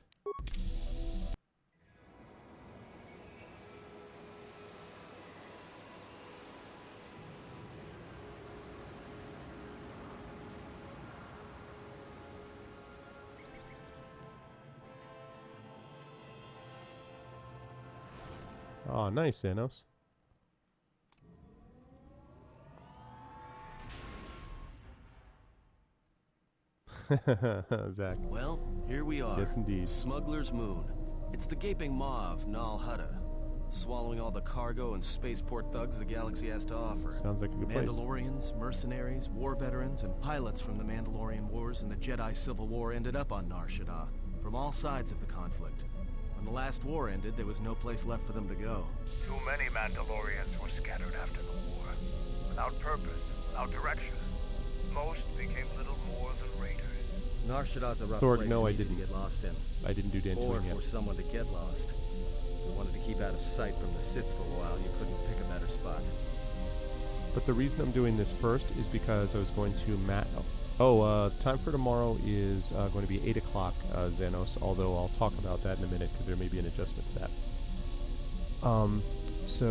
Oh, nice, Xanos. Zach. Well, here we are. Yes, indeed. Smuggler's Moon. It's the gaping maw of Nal Hutta, swallowing all the cargo and spaceport thugs the galaxy has to offer. Sounds like a good place. Mandalorians, mercenaries, war veterans, and pilots from the Mandalorian Wars and the Jedi Civil War ended up on Nar Shaddaa, from all sides of the conflict. When the last war ended, there was no place left for them to go. Too many Mandalorians were scattered after the war, without purpose, without direction. Most became little more than raiders. Nar Shaddaa's a rough Thorg, place no, I and easy to didn't. get lost in. I didn't do Dantooine Or yet. for someone to get lost. If you wanted to keep out of sight from the Sith for a while, you couldn't pick a better spot. But the reason I'm doing this first is because I was going to time for tomorrow is going to be 8 o'clock, Xanos, although I'll talk about that in a minute because there may be an adjustment to that. So,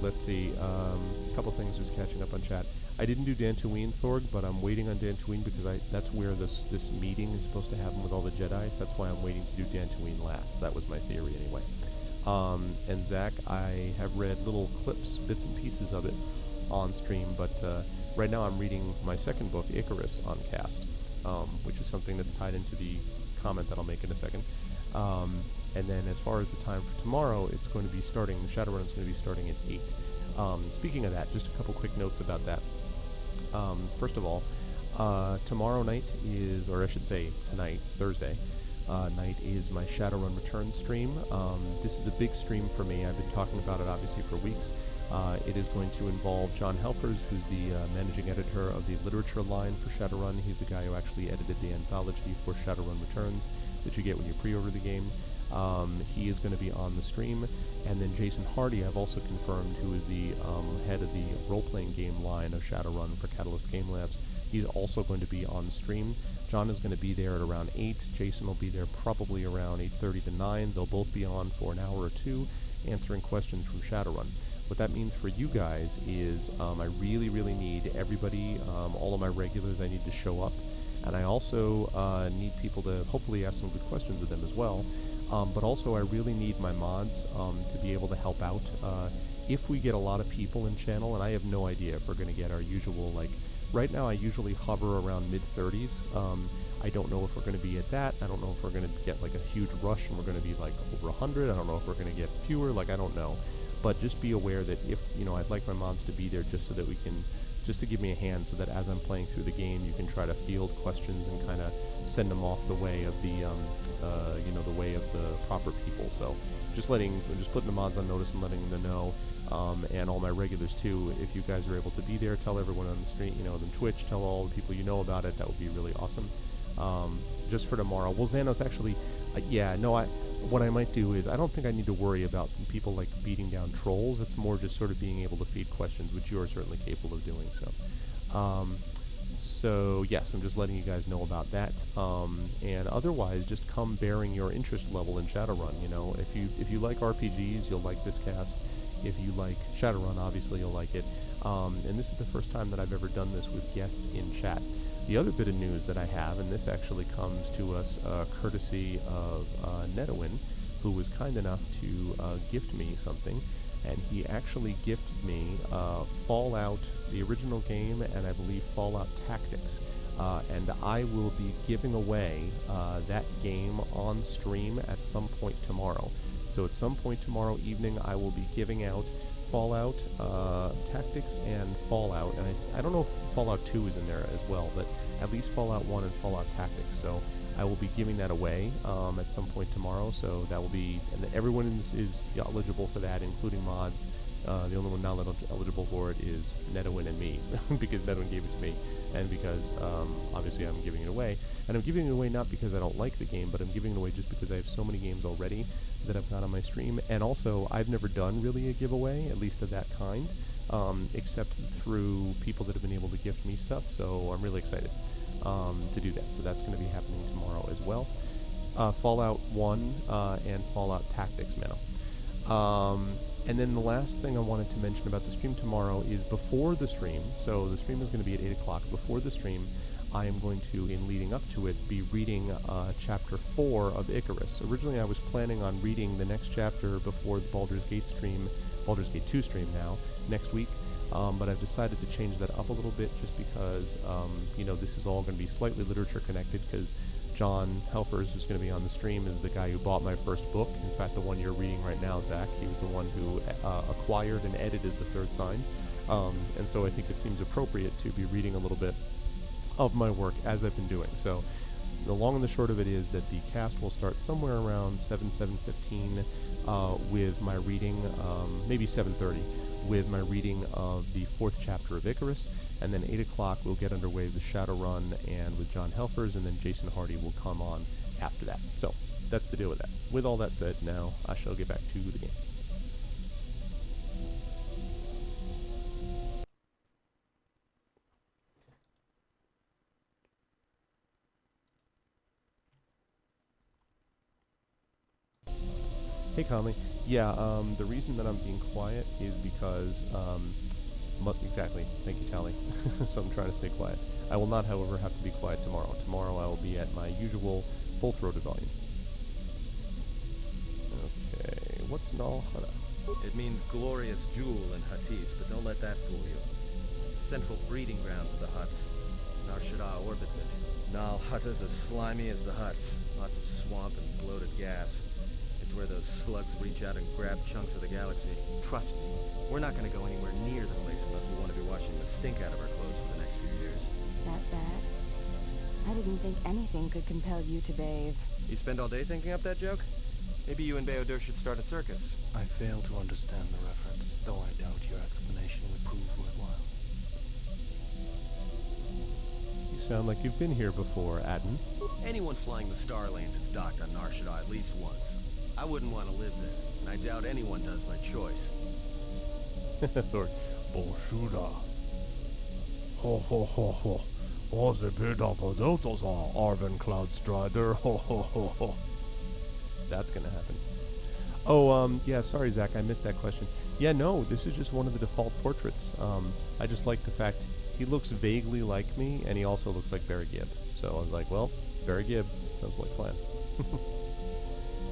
let's see, a couple things just catching up on chat. I didn't do Dantooine, Thorg, but I'm waiting on Dantooine because that's where this meeting is supposed to happen with all the Jedis. That's why I'm waiting to do Dantooine last. That was my theory anyway. And Zach, I have read little clips, bits and pieces of it on stream, but right now I'm reading my second book, Icarus, on cast, which is something that's tied into the comment that I'll make in a second. And then as far as the time for tomorrow, it's going to be starting, the Shadowrun is going to be starting at 8. Speaking of that, just a couple quick notes about that. First of all, tomorrow night is, or I should say tonight, Thursday, night is my Shadowrun Returns stream. This is a big stream for me. I've been talking about it obviously for weeks. It is going to involve John Helfers, who's the managing editor of the literature line for Shadowrun. He's the guy who actually edited the anthology for Shadowrun Returns that you get when you pre-order the game. He is going to be on the stream. And then Jason Hardy, I've also confirmed, who is the head of the role-playing game line of Shadowrun for Catalyst Game Labs. He's also going to be on stream. John is going to be there at around 8. Jason will be there probably around 8:30 to 9. They'll both be on for an hour or two answering questions from Shadowrun. What that means for you guys is I really, really need everybody, all of my regulars, I need to show up. And I also need people to hopefully ask some good questions of them as well. But also I really need my mods to be able to help out. If we get a lot of people in channel, and I have no idea if we're going to get our usual, like, right now I usually hover around mid-30s. I don't know if we're going to be at that. I don't know if we're going to get like a huge rush and we're going to be like over 100. I don't know if we're going to get fewer, like I don't know. But just be aware that if, I'd like my mods to be there just so that we can, just to give me a hand so that as I'm playing through the game, you can try to field questions and kind of send them off the way of the, the way of the proper people. So just putting the mods on notice and letting them know, and all my regulars too. If you guys are able to be there, tell everyone on the street, on Twitch, tell all the people you know about it. That would be really awesome. Just for tomorrow. Well, Xanos actually, what I might do is I don't think I need to worry about people like beating down trolls. It's more just sort of being able to feed questions, which you are certainly capable of doing. So yes, I'm just letting you guys know about that. And otherwise, just come bearing your interest level in Shadowrun. If you like RPGs, you'll like this cast. If you like Shadowrun, obviously you'll like it. And this is the first time that I've ever done this with guests in chat. The other bit of news that I have, and this actually comes to us courtesy of Netawin, who was kind enough to gift me something, and he actually gifted me Fallout, the original game, and I believe Fallout Tactics. And I will be giving away that game on stream at some point tomorrow. So at some point tomorrow evening, I will be giving out Fallout Tactics and Fallout, and I don't know if Fallout 2 is in there as well, but at least Fallout 1 and Fallout Tactics. So I will be giving that away at some point tomorrow. So that will be, and everyone is eligible for that, including mods. The only one not eligible for it is Netawin and me, because Netawin gave it to me, and because obviously I'm giving it away. And I'm giving it away not because I don't like the game, but I'm giving it away just because I have so many games already that I've got on my stream. And also, I've never done really a giveaway, at least of that kind, except through people that have been able to gift me stuff. So I'm really excited to do that. So that's going to be happening tomorrow as well. Fallout 1 and Fallout Tactics, man. And then the last thing I wanted to mention about the stream tomorrow is before the stream, so the stream is going to be at 8 o'clock. Before the stream, I am going to, in leading up to it, be reading Chapter 4 of Icarus. Originally, I was planning on reading the next chapter before the Baldur's Gate 2 stream now, next week, but I've decided to change that up a little bit just because, this is all going to be slightly literature connected, because John Helfers, who's going to be on the stream, is the guy who bought my first book. In fact, the one you're reading right now, Zach, he was the one who acquired and edited The Third Sign. And so I think it seems appropriate to be reading a little bit of my work as I've been doing. So the long and the short of it is that the cast will start somewhere around 7:15 with my reading, maybe 7:30, with my reading of the 4th chapter of Icarus, and then 8 o'clock we'll get underway with Shadowrun and with John Helfers, and then Jason Hardy will come on after that. So that's the deal with that. With all that said, now I shall get back to the game. Hey Conley, yeah, the reason that I'm being quiet is because, exactly, thank you Tally, so I'm trying to stay quiet. I will not, however, have to be quiet tomorrow. Tomorrow I will be at my usual full-throated volume. Okay, what's Nal Hana? It means glorious jewel in Huttese, but don't let that fool you. It's the central breeding grounds of the Hutts. Nar Shaddaa orbits it. Nal Hutta's as slimy as the Hutts. Lots of swamp and bloated gas. It's where those slugs reach out and grab chunks of the galaxy. Trust me, we're not going to go anywhere near the place unless we want to be washing the stink out of our clothes for the next few years. That bad? I didn't think anything could compel you to bathe. You spend all day thinking up that joke? Maybe you and Beodur should start a circus. I fail to understand the reference, though I doubt your explanation would prove worthwhile. You sound like you've been here before, Atten. Anyone flying the Star Lanes has docked on Nar Shaddaa at least once. I wouldn't want to live there, and I doubt anyone does by choice. Thor. Bolshuda. Ho ho ho ho. All the beautiful daughters are Arvan Cloudstrider. Ho ho ho ho. That's gonna happen. Oh, yeah, sorry, Zach, I missed that question. Yeah, no, this is just one of the default portraits. I just like the fact he looks vaguely like me, and he also looks like Barry Gibb. So I was like, well, Barry Gibb, sounds like a plan.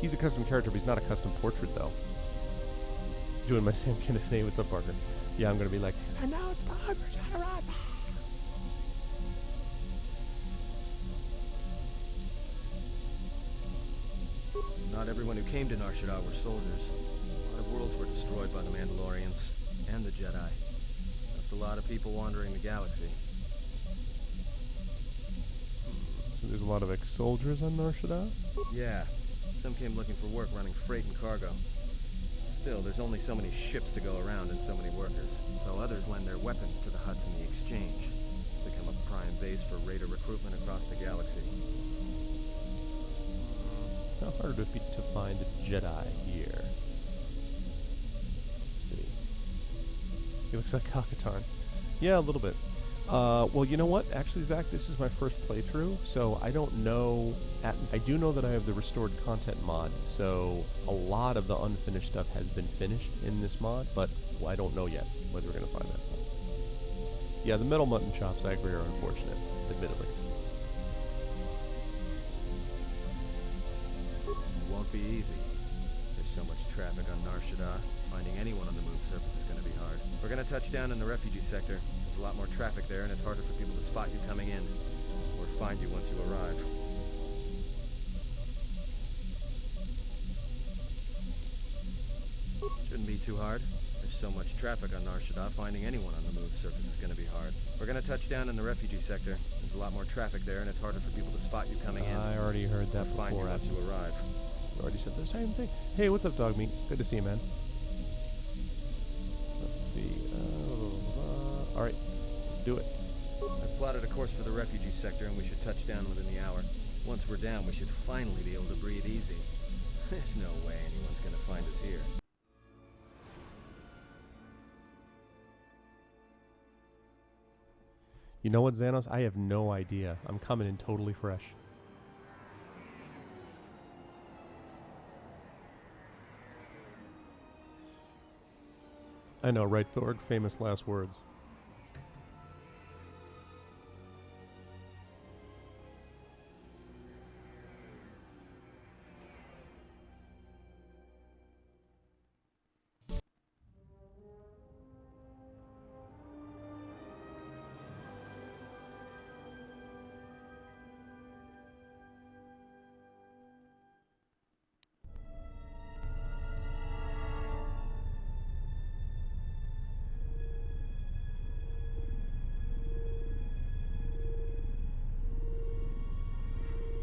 He's a custom character, but he's not a custom portrait, though. Doing my Sam Kinison, what's up, Parker? Yeah, I'm gonna be like, and now it's time for General. Not everyone who came to Nar Shaddaa were soldiers. A lot of worlds were destroyed by the Mandalorians and the Jedi. Left a lot of people wandering the galaxy. So there's a lot of ex-soldiers on Nar Shaddaa? Yeah. Some came looking for work running freight and cargo. Still, there's only so many ships to go around and so many workers. So others lend their weapons to the Hutts in the exchange. It's become a prime base for raider recruitment across the galaxy. How hard would it be to find a Jedi here? Let's see. He looks like Kakatarn. Yeah, a little bit. Well, you know what? Actually, Zach, this is my first playthrough, so I don't know. I do know that I have the restored content mod, so a lot of the unfinished stuff has been finished in this mod, but I don't know yet whether we're going to find that stuff. Yeah, the metal mutton chops, I agree, are unfortunate, admittedly. It won't be easy. There's so much traffic on Nar Shaddaa. Finding anyone on the moon's surface is going to be hard. We're going to touch down in the refugee sector. There's a lot more traffic there, and it's harder for people to spot you coming in, or find you once you arrive. Shouldn't be too hard. There's so much traffic on Nar Shaddaa, finding anyone on the moon's surface is going to be hard. We're going to touch down in the refugee sector. There's a lot more traffic there, and it's harder for people to spot you coming in. I already heard that or find you before. once you arrive. You already said the same thing. Hey, what's up, Dog Meat? Good to see you, man. Let's see. All right, let's do it. I've plotted a course for the refugee sector, and we should touch down within the hour. Once we're down, we should finally be able to breathe easy. There's no way anyone's going to find us here. You know what, Xanos? I have no idea. I'm coming in totally fresh. I know, right, Thorg? Famous last words.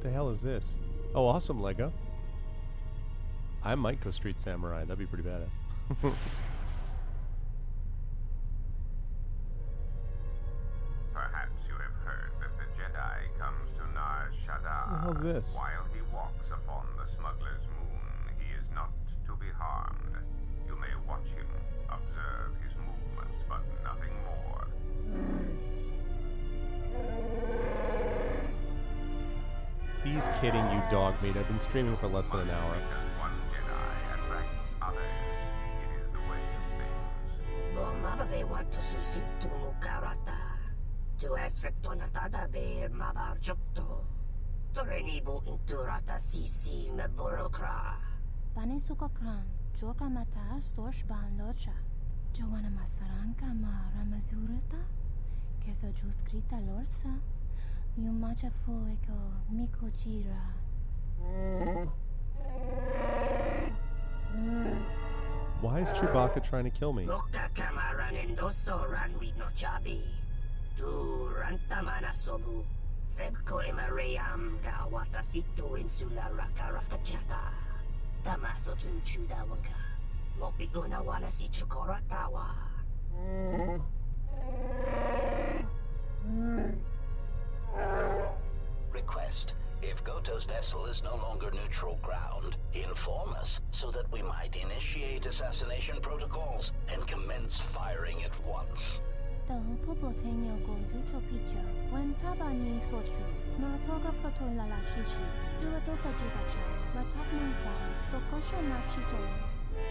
The hell is this? Oh, awesome, Lego. I might go Street Samurai. That'd be pretty badass. Perhaps you have heard that the Jedi comes to Nar Shaddaa. What the hell's this? While he walks upon the smuggler's moon, he is not to be harmed. You may watch him, observe his movements, but nothing more. He's kidding you, Dog Meat. I've been streaming for less than an hour. One Jedi attracts others. It is the way of things. Want to susitu karata. To aspecto natada bear mabar jokto. Torenibu inturata sisi me burokra. Panisukokran, joka mata storch ban locha. Joanna masaranka ma ramazurata. Keso juskrita lorsa. Yumacha fuego mikojira. Why is Chewbacca trying to kill me? Loka kamaran endoso ranwi no chabi. Tu rantamana sobu. Febko Emariam Gawata Situ Insula Raka Rakachata. Tamasokin Chudawanka. Mopiguna Wala Si Chukoratawa. Request. If Goto's vessel is no longer neutral ground, inform us so that we might initiate assassination protocols and commence firing at once. The Hupopotenyo go Jucho Picho, when Tabani Sochu, Noratoga Protolala Shishi, Juatosa Jibacha, Matak Mansa, Tokosha Nachito,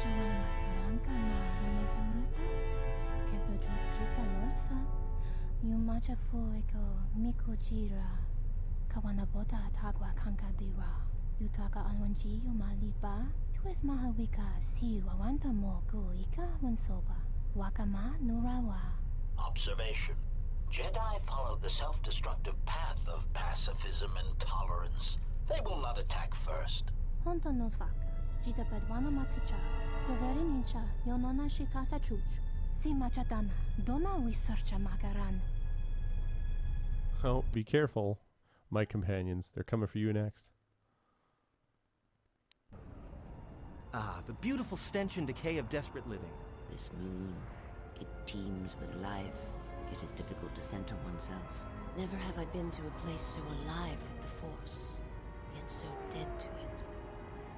Joan Masaranka Ma Ramazurata, Keso Juskrita Lorsa, Yumacha Foeko, Mikojira, Kawanabota Tagwa Kankadira, Yutaka Alwanji Yumaliba, Tues Mahawika, Si Wawanta Mo Guika Wansoba, Wakama Nurawa. Observation. Jedi follow the self-destructive path of pacifism and tolerance. They will not attack first. Honta no Saka, Jita Bedwana Maticha, Toveri Nincha, Yonona Shitasa Chuch, Si Machadana, Dona we searcha Magaran. Oh, be careful, my companions. They're coming for you next. Ah, the beautiful stench and decay of desperate living. This moon, it teems with life. It is difficult to center oneself. Never have I been to a place so alive with the Force, yet so dead to it.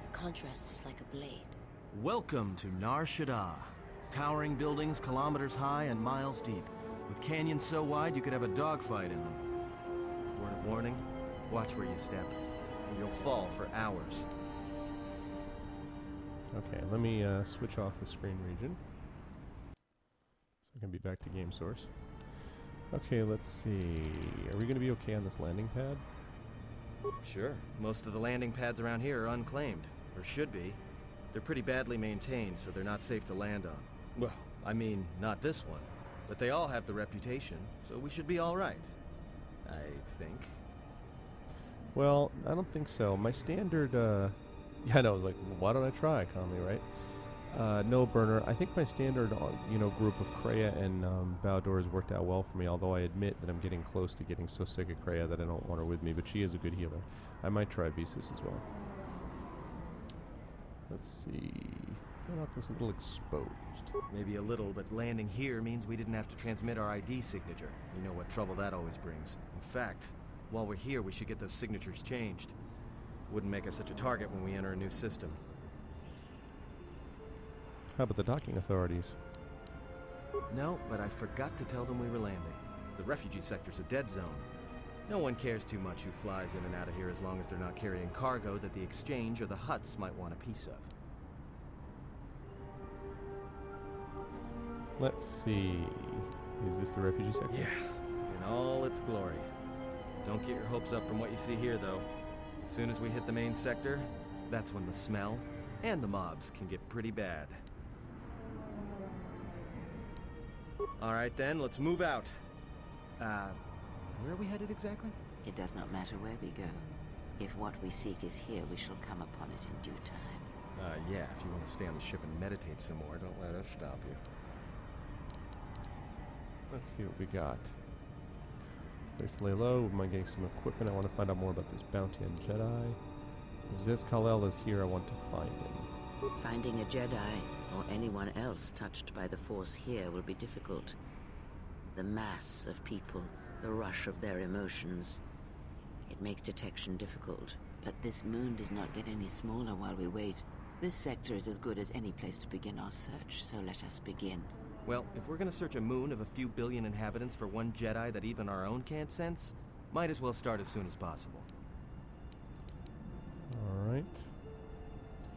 The contrast is like a blade. Welcome to Nar Shaddaa. Towering buildings kilometers high and miles deep. With canyons so wide you could have a dogfight in them. Word of warning, watch where you step, or you'll fall for hours. Okay, let me switch off the screen region, so I can be back to game source. Okay, let's see. Are we going to be okay on this landing pad? Sure. Most of the landing pads around here are unclaimed, or should be. They're pretty badly maintained, so they're not safe to land on. Well, I mean, not this one. But they all have the reputation, so we should be all right. I think. Well, I don't think so. My standard, yeah, I know, like, why don't I try, Conley, right? No burner. I think my standard, group of Kreia and Baldur has worked out well for me, although I admit that I'm getting close to getting so sick of Kreia that I don't want her with me, but she is a good healer. I might try Visas as well. Let's see. Well, that looks a little exposed. Maybe a little, but landing here means we didn't have to transmit our ID signature. You know what trouble that always brings. In fact, while we're here, we should get those signatures changed. Wouldn't make us such a target when we enter a new system. How about the docking authorities? No, but I forgot to tell them we were landing. The refugee sector's a dead zone. No one cares too much who flies in and out of here as long as they're not carrying cargo that the Exchange or the Hutts might want a piece of. Let's see. Is this the refugee sector? Yeah, in all its glory. Don't get your hopes up from what you see here, though. As soon as we hit the main sector, that's when the smell and the mobs can get pretty bad. All right then, let's move out. Where are we headed exactly? It does not matter where we go. If what we seek is here, we shall come upon it in due time. Yeah, if you want to stay on the ship and meditate some more, don't let us stop you. Let's see what we got. Place to lay low. We might get some equipment. I want to find out more about this bounty on Jedi. If Ziz Kal-El is here, I want to find him. Finding a Jedi, or anyone else touched by the Force here, will be difficult. The mass of people, the rush of their emotions. It makes detection difficult. But this moon does not get any smaller while we wait. This sector is as good as any place to begin our search, so let us begin. Well, if we're gonna search a moon of a few billion inhabitants for one Jedi that even our own can't sense, might as well start as soon as possible. Alright. Let's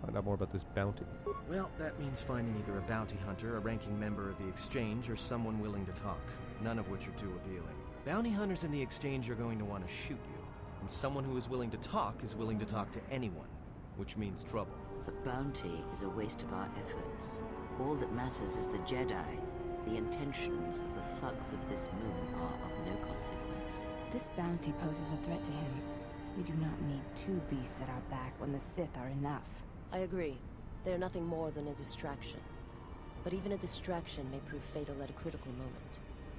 find out more about this bounty. Well, that means finding either a bounty hunter, a ranking member of the Exchange, or someone willing to talk, none of which are too appealing. Bounty hunters in the Exchange are going to want to shoot you, and someone who is willing to talk to anyone, which means trouble. The bounty is a waste of our efforts. All that matters is the Jedi. The intentions of the thugs of this moon are of no consequence. This bounty poses a threat to him. We do not need two beasts at our back when the Sith are enough. I agree. They're nothing more than a distraction. But even a distraction may prove fatal at a critical moment.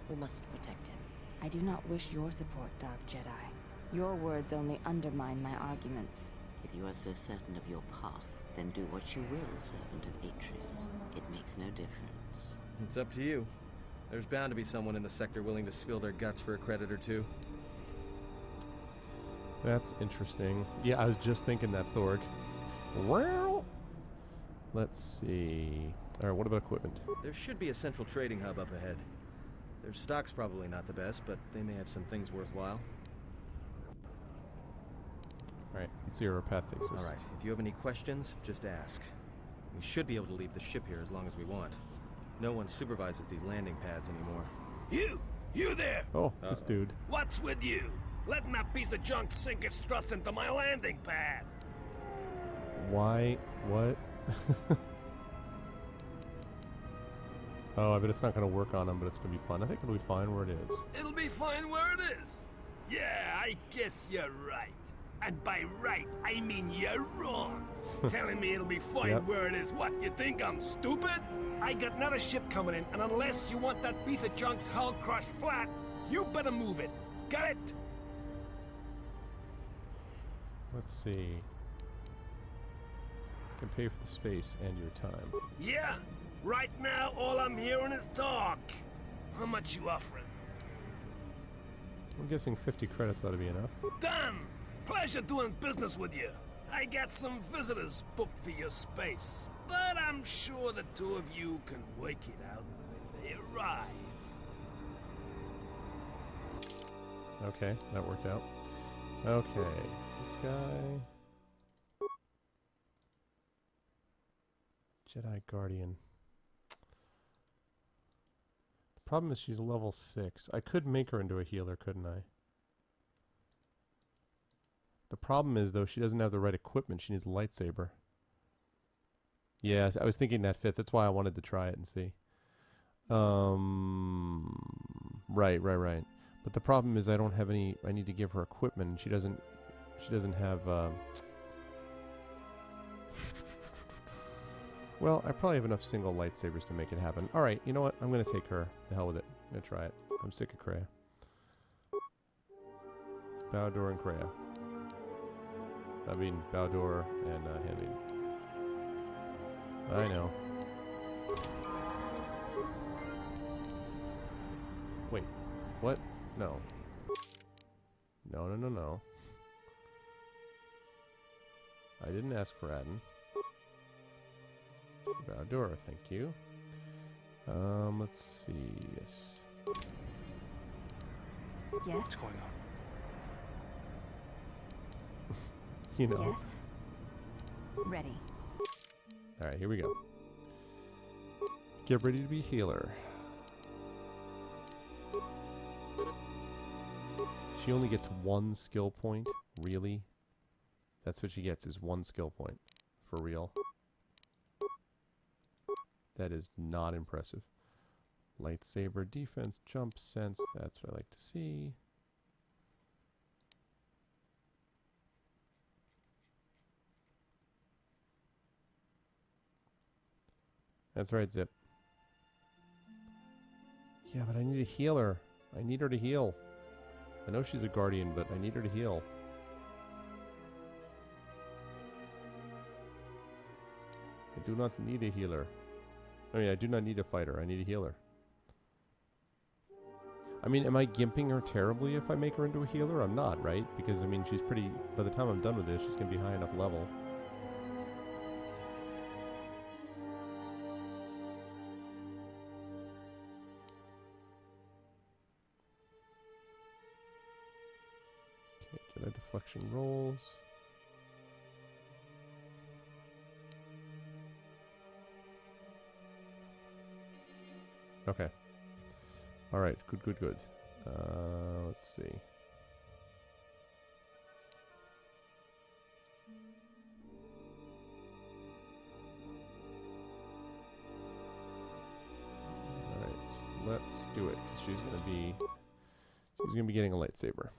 We must protect him. I do not wish your support, Dark Jedi. Your words only undermine my arguments. If you are so certain of your path, then do what you will, servant of Atris. It makes no difference. It's up to you. There's bound to be someone in the sector willing to spill their guts for a credit or two. That's interesting. Yeah, I was just thinking that, Thorg. Well, let's see. Alright, what about equipment? There should be a central trading hub up ahead. Their stock's probably not the best, but they may have some things worthwhile. Alright, let's see our path takes us. Alright, if you have any questions, just ask. We should be able to leave the ship here as long as we want. No one supervises these landing pads anymore. You there! Oh, this dude. What's with you? Letting that piece of junk sink its struts into my landing pad! Why? What? Oh, I bet it's not going to work on him, but it's going to be fun. I think it'll be fine where it is. It'll be fine where it is! Yeah, I guess you're right. And by right, I mean you're wrong. Telling me it'll be fine where it is. What, you think I'm stupid? I got another ship coming in, and unless you want that piece of junk's hull crushed flat, you better move it. Got it? Let's see. I can pay for the space and your time. Yeah. Right now, all I'm hearing is talk. How much you offering? I'm guessing 50 credits ought to be enough. Done! Pleasure doing business with you. I got some visitors booked for your space, but I'm sure the two of you can work it out when they arrive. Okay, that worked out. Okay, this guy... Jedi Guardian. The problem is she's level 6. I could make her into a healer, couldn't I? The problem is, though, she doesn't have the right equipment. She needs a lightsaber. Yeah, I was thinking that fit. That's why I wanted to try it and see. Right. But the problem is I don't have any... I need to give her equipment, and she doesn't have... Well, I probably have enough single lightsabers to make it happen. Alright, you know what? I'm going to take her. The hell with it. I'm going to try it. I'm sick of Kreia. It's Bowdor and Kreia. I mean, Bowdor and Handmaiden. I know. Wait. What? No. No. I didn't ask for Adden. Bowdor, thank you. Let's see. Yes. Yes? What's going on? You know. Yes. Ready. Alright, here we go. Get ready to be healer. She only gets 1 skill point? Really? That's what she gets, is 1 skill point. For real. That is not impressive. Lightsaber, defense, jump, sense. That's what I like to see. That's right, Zip. Yeah, but I need a healer. I need her to heal. I know she's a guardian, but I need her to heal. I do not need a healer. I mean, I do not need a fighter. I need a healer. I mean, am I gimping her terribly if I make her into a healer? I'm not, right? Because, I mean, she's pretty... By the time I'm done with this, she's going to be high enough level. Okay, Jedi deflection rolls. Okay. Alright, good. Let's see. Alright, let's do it, because she's gonna be getting a lightsaber.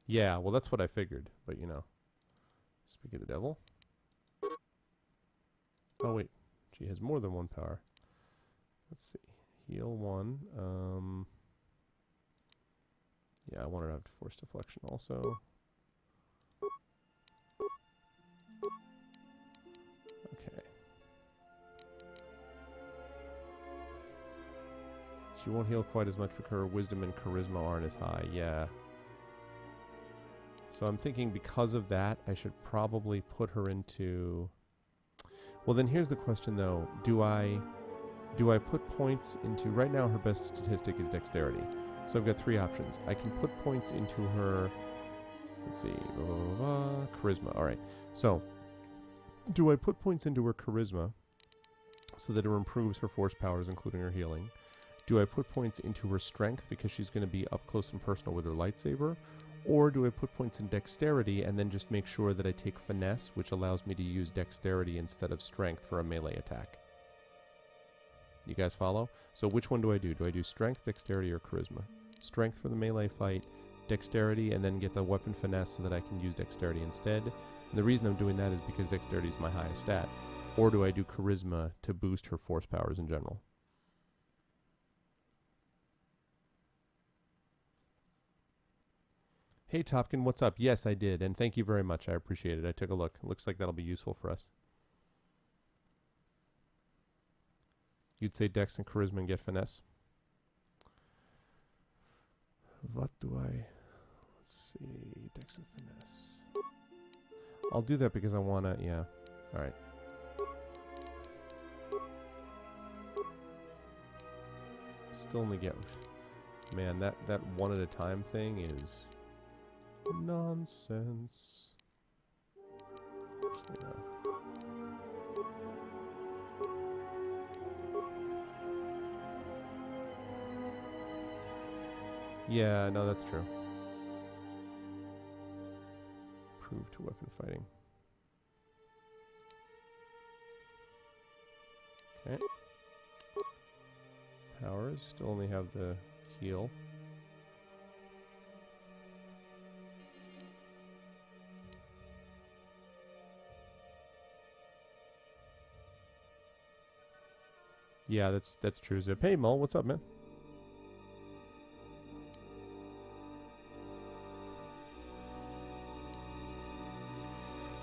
Yeah, well that's what I figured, but you know. Speak of the devil. Oh wait, she has more than 1 power. Let's see. Heal 1. Yeah, I want her to have force deflection also. Okay. She won't heal quite as much because her wisdom and charisma aren't as high. Yeah. So I'm thinking because of that, I should probably put her into... Well, then here's the question, though. Do I put points into... Right now, her best statistic is dexterity. So I've got three options. I can put points into her... Let's see. Charisma. All right. So, do I put points into her charisma so that it improves her force powers, including her healing? Do I put points into her strength because she's going to be up close and personal with her lightsaber? Or do I put points in dexterity and then just make sure that I take finesse, which allows me to use dexterity instead of strength for a melee attack? You guys follow? So which one do I do? Do I do strength, dexterity, or charisma? Strength for the melee fight, dexterity, and then get the weapon finesse so that I can use dexterity instead. And the reason I'm doing that is because dexterity is my highest stat. Or do I do charisma to boost her force powers in general? Hey Topkin, what's up? Yes, I did, and thank you very much. I appreciate it. I took a look. It looks like that'll be useful for us. You'd say dex and charisma and get finesse. What do I... Let's see. Dex and finesse. I'll do that because I want to... Yeah. All right. Still only get... Man, that one at a time thing is... nonsense. Yeah, no, that's true. Prove to weapon fighting. Okay. Powers still only have the heal. Yeah, that's true, Zip. Hey, Mull, what's up, man?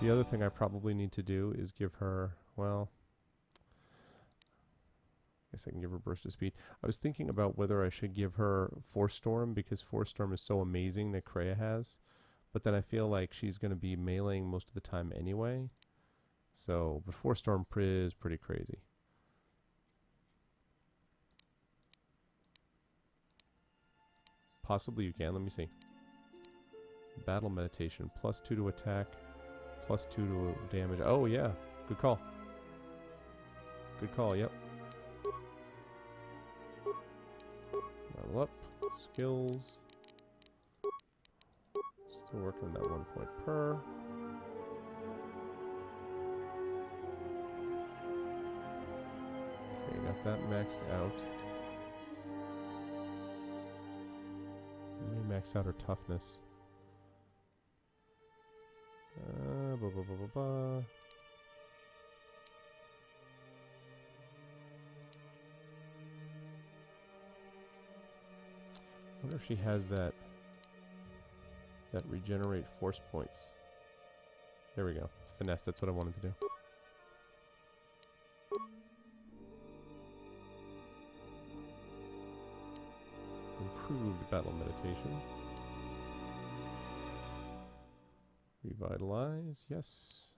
The other thing I probably need to do is give her, well, I guess I can give her burst of speed. I was thinking about whether I should give her Force Storm because Force Storm is so amazing that Kreia has, but then I feel like she's going to be meleeing most of the time anyway. So, but Force Storm is pretty crazy. Possibly you can. Let me see. Battle meditation. +2 to attack. +2 to damage. Oh, yeah. Good call. Good call, yep. Level up. Skills. Still working on that 1 point per. Okay, got that maxed out. Let me max out her toughness. I wonder if she has that regenerate force points. There we go. Finesse, that's what I wanted to do. Improved battle meditation. Revitalize, yes.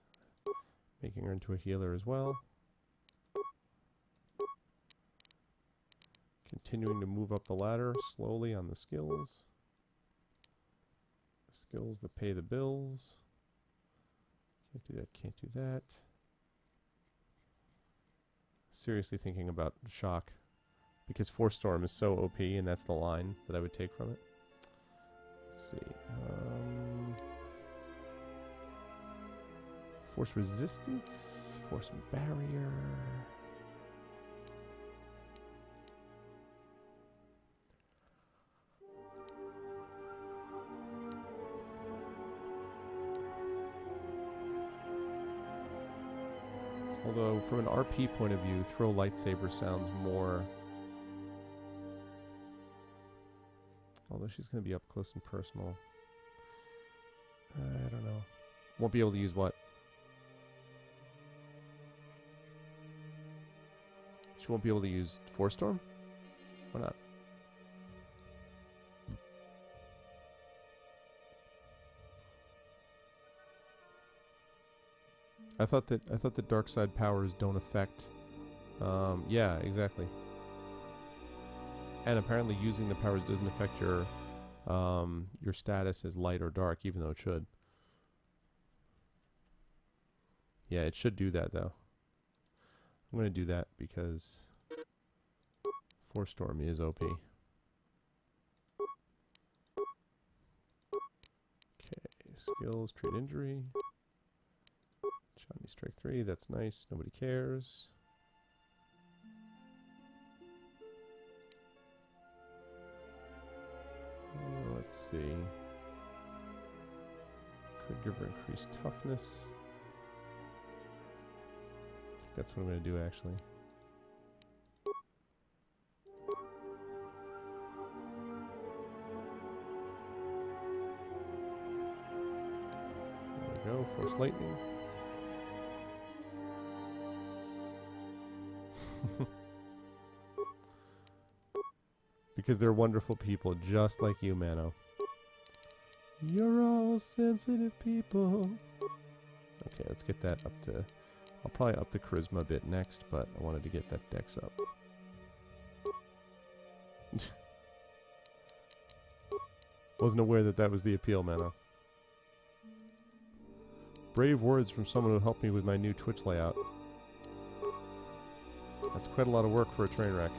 Making her into a healer as well. Continuing to move up the ladder slowly on the skills. The skills that pay the bills. Can't do that, can't do that. Seriously thinking about shock. Because Force Storm is so OP, and that's the line that I would take from it. Let's see. Force resistance, force barrier. Although, from an RP point of view, throw lightsaber sounds more... Although she's going to be up close and personal. I don't know. Won't be able to use what? She won't be able to use Force Storm? Why not? I thought that dark side powers don't affect. Yeah, exactly. And apparently, using the powers doesn't affect your status as light or dark, even though it should. Yeah, it should do that though. I'm gonna do that because Force Storm is OP. Okay, skills, trade injury. Johnny strike 3, that's nice. Nobody cares. Let's see. Could give her increased toughness. I think that's what I'm going to do actually. There we go, Force Lightning. Because they're wonderful people, just like you, Mano. You're all sensitive people. Okay, let's get that up to... I'll probably up the charisma a bit next, but I wanted to get that dex up. Wasn't aware that that was the appeal, Mano. Brave words from someone who helped me with my new Twitch layout. That's quite a lot of work for a train wreck.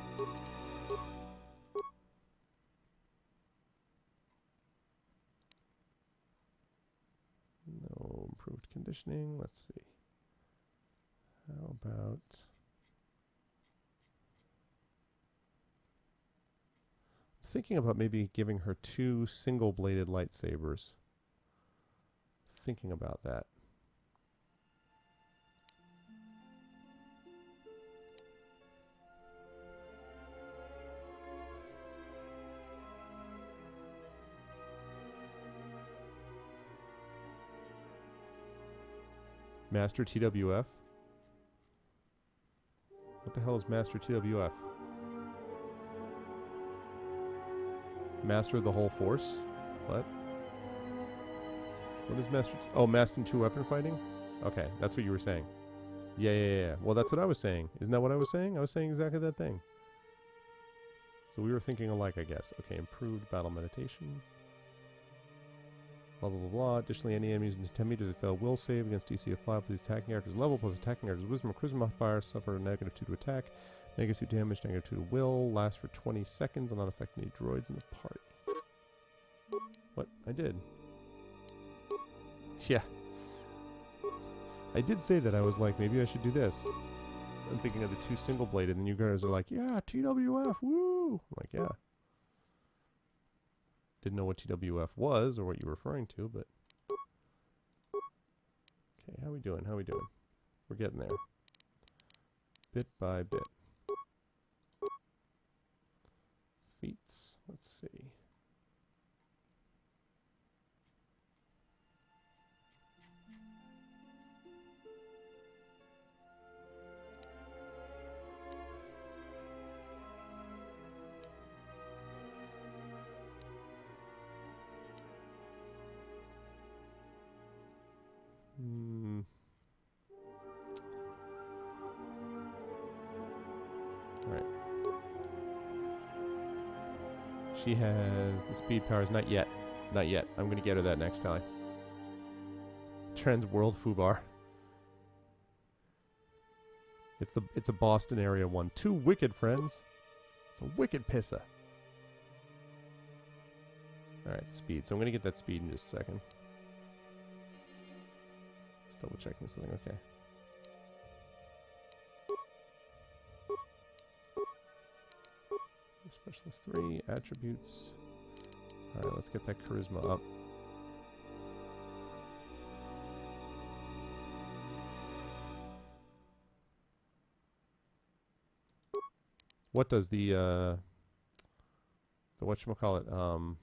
No improved conditioning. Let's see. How about... I'm thinking about maybe giving her 2 single-bladed lightsabers. Thinking about that. Master TWF? What the hell is Master TWF? Master of the whole force? What? What is Master... Oh, Master 2 weapon fighting? Okay, that's what you were saying. Yeah. Well, that's what I was saying. Isn't that what I was saying? I was saying exactly that thing. So we were thinking alike, I guess. Okay, improved battle meditation. Blah, blah, blah, blah. Additionally, any enemies in 10 meters that fail will save against DC of 5 plus attacking character's level plus attacking character's wisdom or charisma modifier. Suffer a -2 to attack, -2 damage, -2 to will. Last for 20 seconds and not affect any droids in the party. What? I did. Yeah. I did say that I was like, maybe I should do this. I'm thinking of the 2 single-bladed, and you guys are like, yeah, TWF, woo! I'm like, yeah. Didn't know what TWF was or what you were referring to, but... Okay, how we doing? How we doing? We're getting there. Bit by bit. Feats. Let's see. Alright. She has the speed powers. Not yet. Not yet. I'm going to get her that next time. Trans World Fubar. It's a Boston area one. 2 wicked friends. It's a wicked pissa. Alright, speed. So I'm going to get that speed in just a second. Just double checking something. Okay. Specialist 3, attributes. Alright, let's get that charisma up. What does the the whatchamacallit,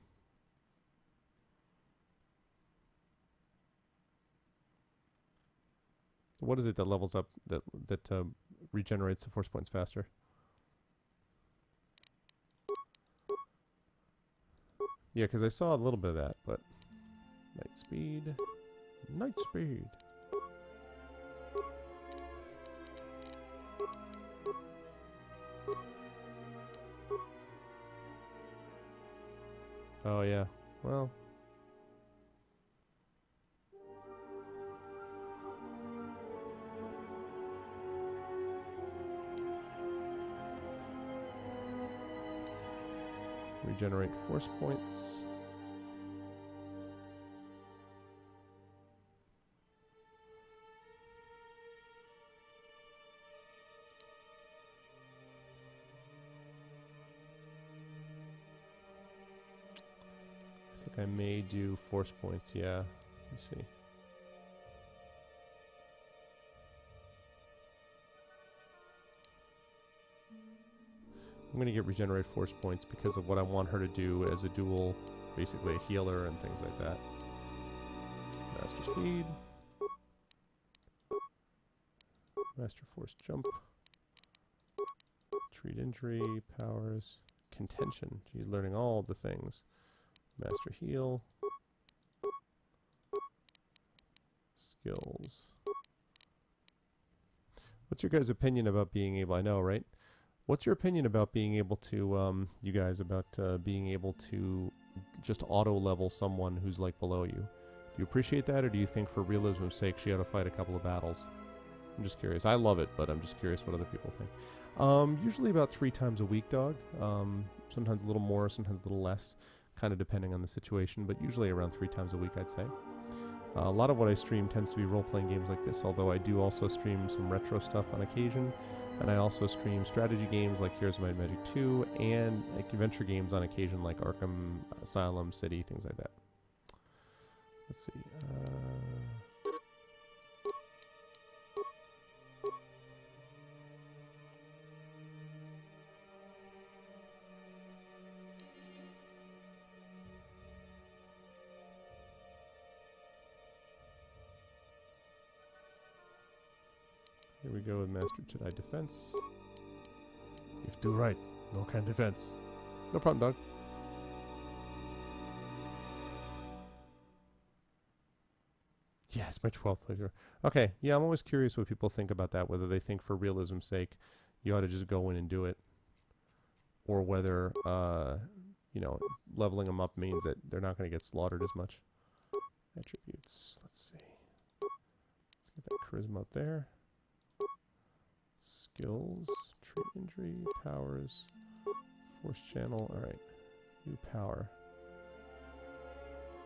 what is it that levels up, that regenerates the force points faster? Yeah, because I saw a little bit of that, but night speed. Night speed. Oh, yeah. Well. Regenerate force points. I think I may do force points, yeah. Let me see. I'm going to get regenerate force points because of what I want her to do as a dual, basically a healer and things like that. Master speed. Master force jump. Treat injury, powers, contention. She's learning all the things. Master heal. Skills. What's your guys' opinion about being able, I know, right? What's your opinion about being able to, you guys, about being able to just auto-level someone who's, like, below you? Do you appreciate that, or do you think for realism's sake she ought to fight a couple of battles? I'm just curious. I love it, but I'm just curious what other people think. Usually about 3 times a week, dog. Sometimes a little more, sometimes a little less, kind of depending on the situation, but usually around 3 times a week, I'd say. A lot of what I stream tends to be role-playing games like this, although I do also stream some retro stuff on occasion. And I also stream strategy games like Heroes of Might and Magic 2 and like adventure games on occasion like Arkham Asylum, City, things like that. Let's see. Here we go with Master Jedi Defense. If do right, no can defense. No problem, dog. Yes, my 12th playthrough. Okay, yeah, I'm always curious what people think about that, whether they think for realism's sake you ought to just go in and do it, or whether, you know, leveling them up means that they're not going to get slaughtered as much. Attributes, let's see. Let's get that charisma up there. Skills, treat injury, powers, force channel. Alright, new power.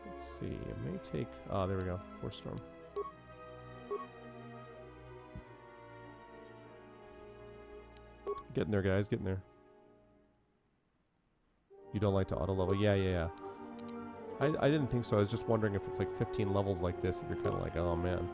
Let's see, it may take... Oh, there we go, force storm. Getting there, guys, getting there. You don't like to auto-level? Yeah. I didn't think so. I was just wondering if it's like 15 levels like this, if you're kind of like, oh man.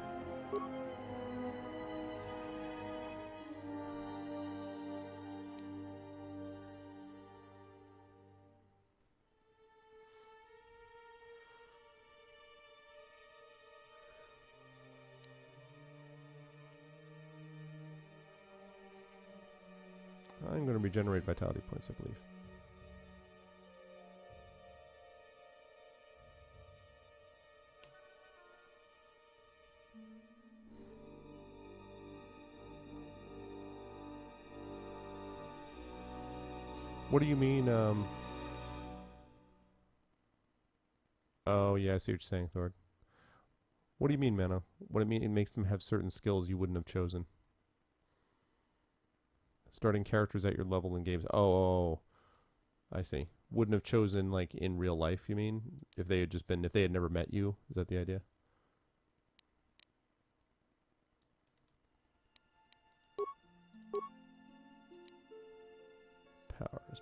I'm going to regenerate vitality points, I believe. What do you mean, Oh, yeah, I see what you're saying, Thord. What do you mean, Mana? What do you mean it makes them have certain skills you wouldn't have chosen? Starting characters at your level in games. Oh, I see. Wouldn't have chosen, like, in real life, you mean? If they had just been, if they had never met you? Is that the idea? Powers.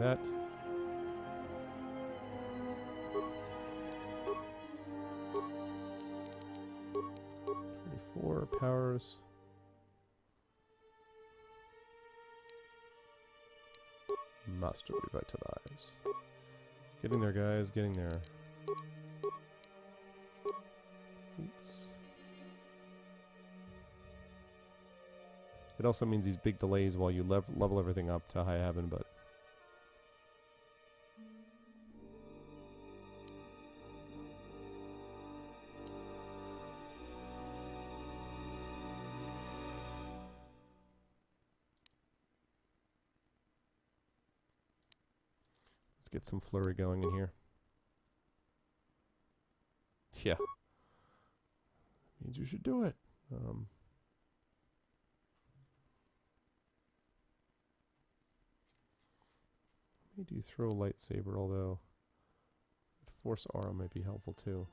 that. 24 powers. Master Revitalize. Getting there, guys. Getting there. Feats. It also means these big delays while you level everything up to high heaven, but... Let's get some flurry going in here. Yeah. Means you should do it. Do you throw a lightsaber, although Force Aura might be helpful too.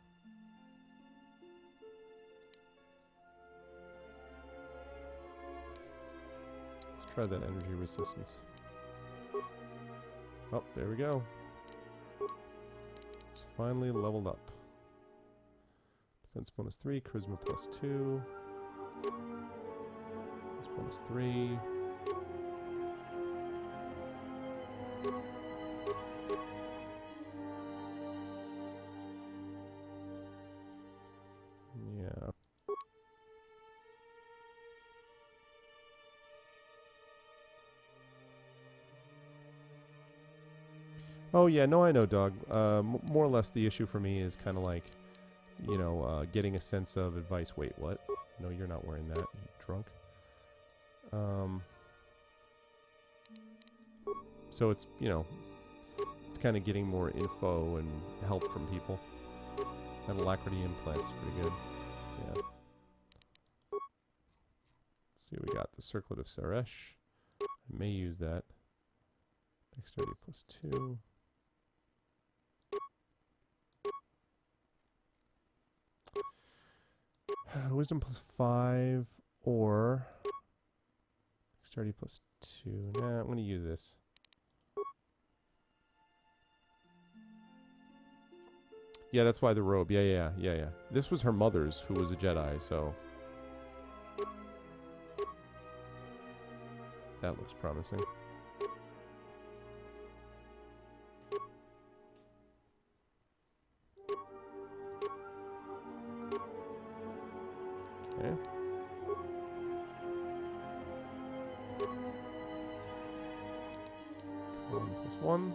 Let's try that energy resistance. Oh, there we go. It's finally leveled up. Defense bonus 3, charisma plus 2. Defense bonus 3. Yeah. Oh yeah, no, I know, Doug. More or less the issue for me is kind of like, you know, getting a sense of advice. Wait, what? No, you're not wearing that, you drunk. So it's, you know, it's kind of getting more info and help from people. That alacrity implant is pretty good. Yeah. Let's see, we got the Circlet of Saresh. I may use that. Dexterity plus 2. Wisdom plus 5 or Dexterity plus 2. Nah, I'm going to use this. Yeah, that's why the robe. Yeah. This was her mother's, who was a Jedi, so... That looks promising. Okay. Plus 1.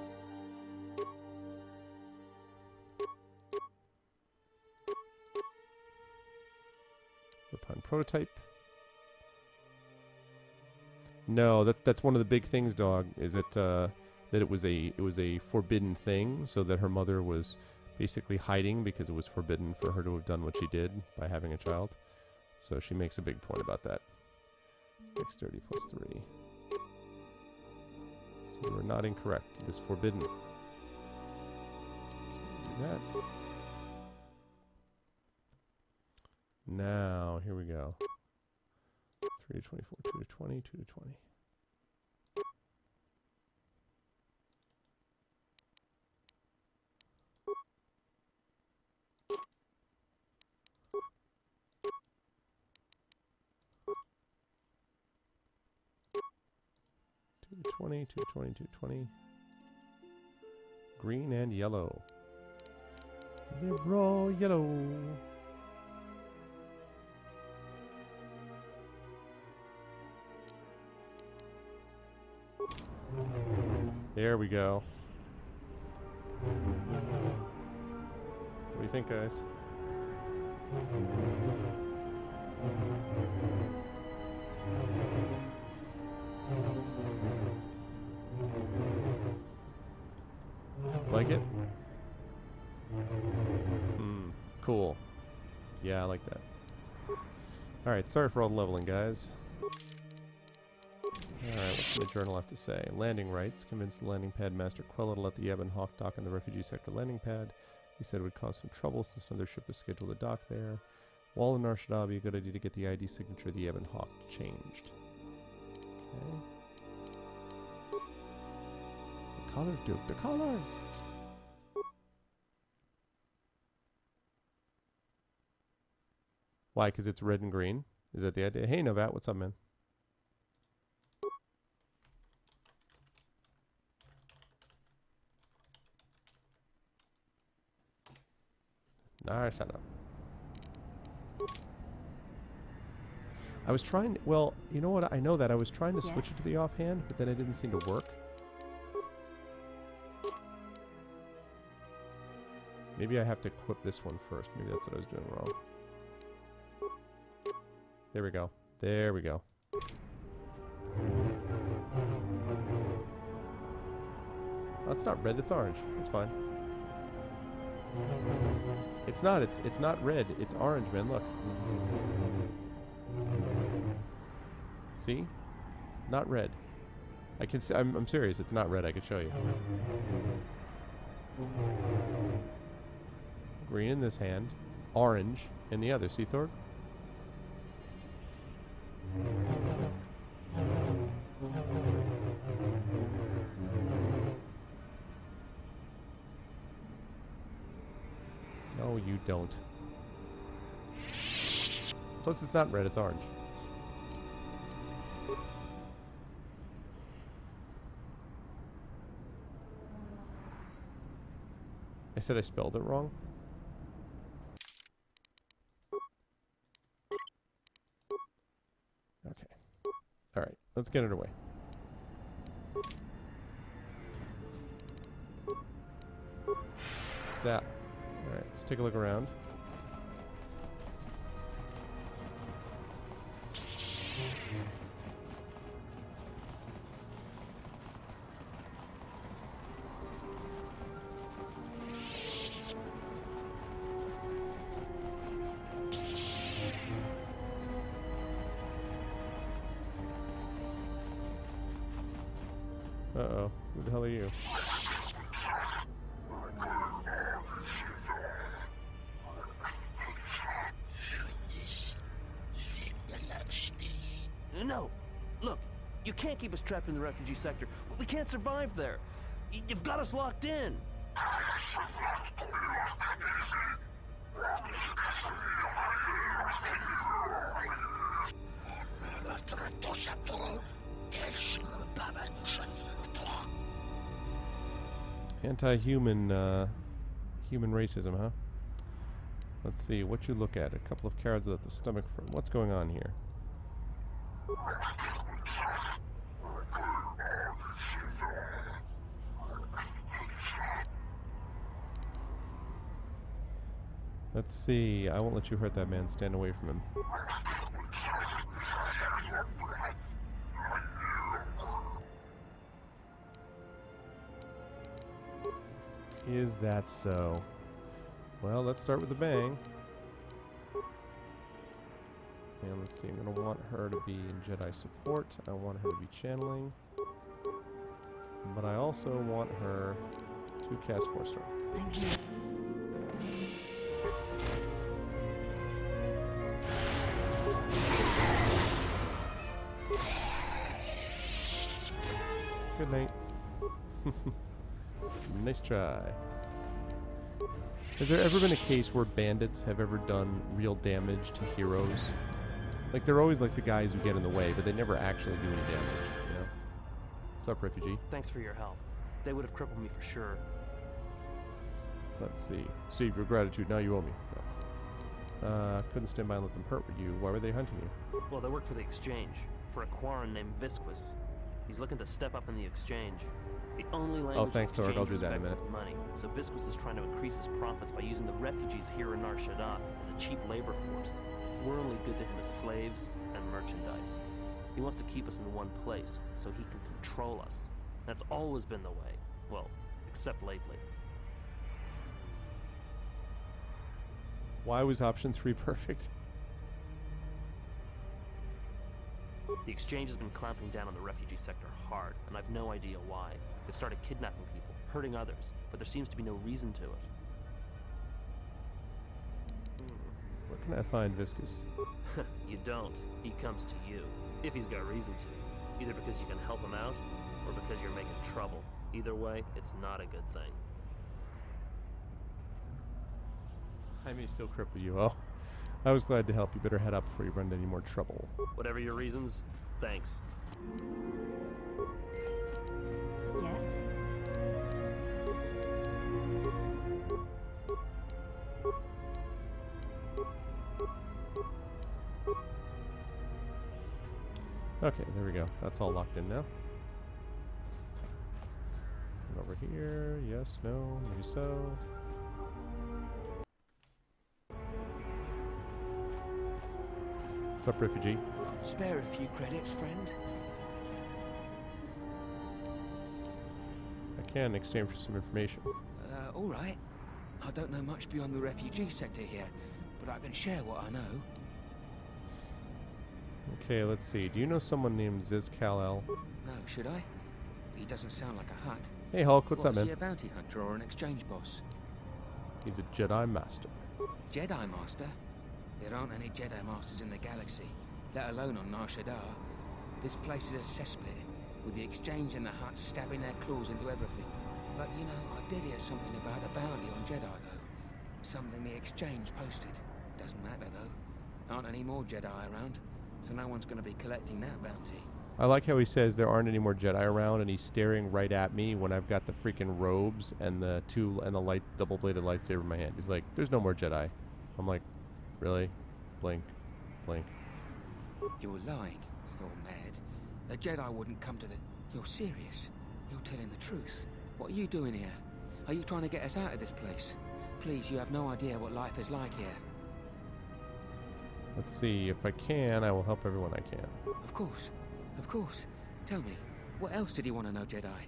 Repine prototype. No, that's one of the big things, dog. Is it that it was a forbidden thing, so that her mother was basically hiding because it was forbidden for her to have done what she did by having a child. So she makes a big point about that. Dexterity plus 3. So you are not incorrect. It is forbidden. Do that. Now, here we go. 3 to 24, 2 to 20, 2 to 20. Two to 20, 2 to 20, 2 to 20. Green and yellow. They're raw yellow. There we go. What do you think, guys? Like it? Cool. Yeah, I like that. Alright, sorry for all the leveling, guys. Alright, what's the journal have to say? Landing rights. Convinced the landing pad master Quello to let the Ebon Hawk dock on the refugee sector landing pad. He said it would cause some trouble since another ship is scheduled to dock there. While in Nar Shaddaa, be a good idea to get the ID signature of the Ebon Hawk changed. Okay. The colors, Duke. The colors. Why? Because it's red and green? Is that the idea? Hey, Novat, what's up, man? Nah, shut up. I was trying... Well, you know what? I know that. I was trying to switch it to the offhand, but then it didn't seem to work. Maybe I have to equip this one first. Maybe that's what I was doing wrong. There we go. There we go. Oh, it's not red, it's orange. It's fine. It's not red, it's orange, man, look. See? Not red. I can see, I'm serious, it's not red, I could show you. Green in this hand, orange in the other, see Thor? No, you don't. Plus, it's not red, it's orange. I said I spelled it wrong? Okay. Alright, let's get it away. Zap. Alright, let's take a look around. Uh-oh. Who the hell are you? No! Look, you can't keep us trapped in the refugee sector. We can't survive there. You've got us locked in. Anti-human, human racism, huh? Let's see, what you look at. A couple of cards without the stomach for... What's going on here? Let's see. I won't let you hurt that man. Stand away from him. Is that so? Well, let's start with a bang. And let's see, I'm going to want her to be in Jedi support. I want her to be channeling. But I also want her to cast 4-star. I'm here. Good night. Nice try. Has there ever been a case where bandits have ever done real damage to heroes? Like, they're always like the guys who get in the way, but they never actually do any damage, you know? What's up, refugee? Thanks for your help. They would have crippled me for sure. Let's see. Save your gratitude, now you owe me. No. Couldn't stand by and let them hurt you. Why were they hunting you? Well, they worked for the Exchange, for a Quarren named Visquis. He's looking to step up in the Exchange. The only language thanks, Torg. I'll do that in a minute. is money. So Visquis is trying to increase his profits by using the refugees here in Nar Shaddaa as a cheap labor force. We're only good to him as slaves and merchandise. He wants to keep us in one place so he can control us. That's always been the way. Well, except lately. Why was option 3 perfect? The Exchange has been clamping down on the refugee sector hard, and I've no idea why. They've started kidnapping people, hurting others, but there seems to be no reason to it. Where can I find Visquis? You don't. He comes to you. If he's got reason to. Either because you can help him out, or because you're making trouble. Either way, it's not a good thing. I may still cripple you. Oh, I was glad to help. You better head up before you run into any more trouble. Whatever your reasons, thanks. Yes? Okay, there we go. That's all locked in now. And over here. Yes, no, maybe so. What's up, refugee? Spare a few credits, friend. I can exchange for some information. All right. I don't know much beyond the refugee sector here, but I can share what I know. Okay, let's see. Do you know someone named Ziz Kal-El? No, should I? He doesn't sound like a Hutt. Hey, Hulk, what's up, man? Is he a bounty hunter or an exchange boss? He's a Jedi Master. Jedi Master? There aren't any Jedi Masters in the galaxy, let alone on Nar Shaddaa. This place is a cesspit, with the exchange and the Hutts stabbing their claws into everything. But, you know, I did hear something about a bounty on Jedi, though. Something the exchange posted. Doesn't matter, though. Aren't any more Jedi around, so no one's going to be collecting that bounty. I like how he says there aren't any more Jedi around, and he's staring right at me when I've got the freaking robes and the double-bladed lightsaber in my hand. He's like, "There's no more Jedi." I'm like, "Really?" Blink, blink. You're lying. You're mad. A Jedi wouldn't come to the... You're serious. You're telling the truth. What are you doing here? Are you trying to get us out of this place? Please, you have no idea what life is like here. Let's see. If I can, I will help everyone I can. Of course. Of course. Tell me, what else did you want to know, Jedi?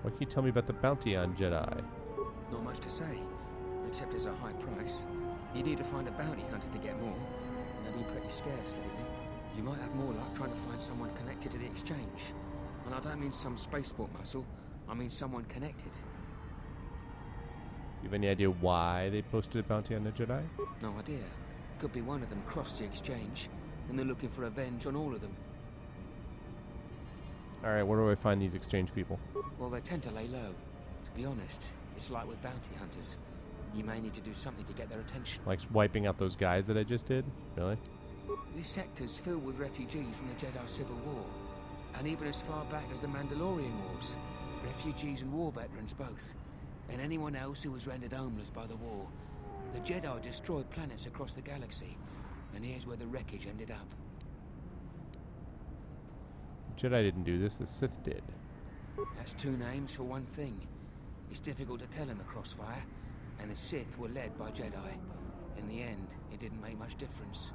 What can you tell me about the bounty on Jedi? Not much to say, except it's a high price. You need to find a bounty hunter to get more. They've been pretty scarce lately. You might have more luck trying to find someone connected to the exchange. And I don't mean some spaceport muscle, I mean someone connected. You have any idea why they posted a bounty on the Jedi? No idea. Could be one of them crossed the exchange, and they're looking for revenge on all of them. Alright, where do I find these exchange people? Well, they tend to lay low. To be honest, it's like with bounty hunters. You may need to do something to get their attention. Like wiping out those guys that I just did? Really? This sector's filled with refugees from the Jedi Civil War, and even as far back as the Mandalorian Wars. Refugees and war veterans both. And anyone else who was rendered homeless by the war. The Jedi destroyed planets across the galaxy, and here's where the wreckage ended up. Jedi didn't do this, the Sith did. That's two names for one thing. It's difficult to tell in the crossfire, and the Sith were led by Jedi. In the end, it didn't make much difference.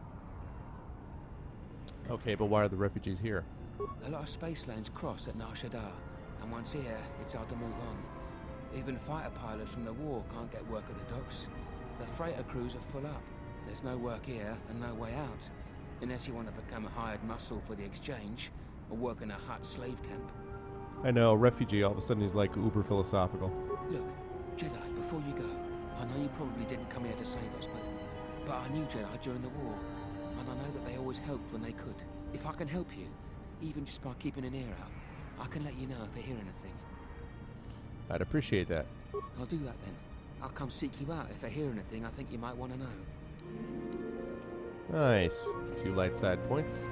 Okay, but why are the refugees here? A lot of space lanes cross at Nar Shaddaa, and once here, it's hard to move on. Even fighter pilots from the war can't get work at the docks. The freighter crews are full up. There's no work here and no way out, unless you want to become a hired muscle for the exchange, or work in a Hutt slave camp. I know, refugee, all of a sudden he's like uber philosophical. Look, Jedi, before you go, I know you probably didn't come here to save us, but I knew Jedi during the war, and I know that they always helped when they could. If I can help you, even just by keeping an ear out, I can let you know if I hear anything. I'd appreciate that. I'll do that then. I'll come seek you out if I hear anything I think you might want to know. Nice. A few light side points.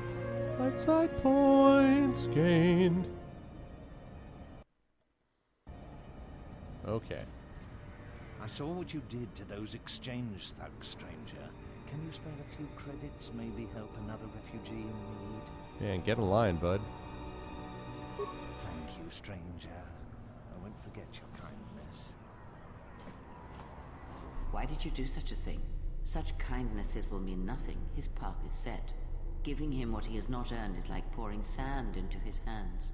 Light side points gained. Okay. I saw what you did to those exchange thugs, stranger. Can you spare a few credits, maybe help another refugee in need? Yeah, get in line, bud. Thank you, stranger. I won't forget your kindness. Why did you do such a thing? Such kindnesses will mean nothing. His path is set. Giving him what he has not earned is like pouring sand into his hands.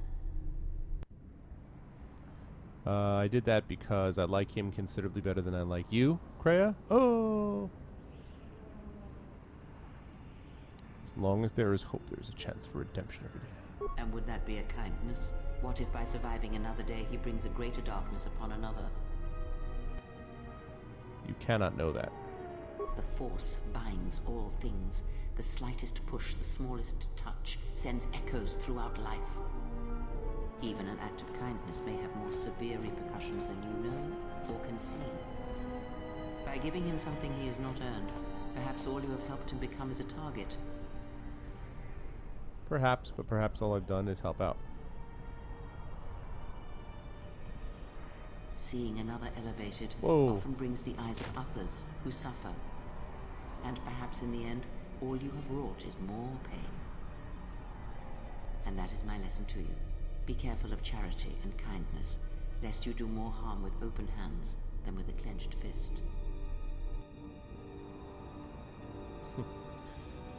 I did that because I like him considerably better than I like you, Kreia. Oh! As long as there is hope, there is a chance for redemption every day. And would that be a kindness? What if by surviving another day he brings a greater darkness upon another? You cannot know that. The Force binds all things. The slightest push, the smallest touch, sends echoes throughout life. Even an act of kindness may have more severe repercussions than you know or can see. By giving him something he has not earned, perhaps all you have helped him become is a target. Perhaps, but perhaps all I've done is help out. Seeing another elevated Whoa. often brings the eyes of others who suffer. And perhaps in the end, all you have wrought is more pain. And that is my lesson to you. Be careful of charity and kindness, lest you do more harm with open hands than with a clenched fist.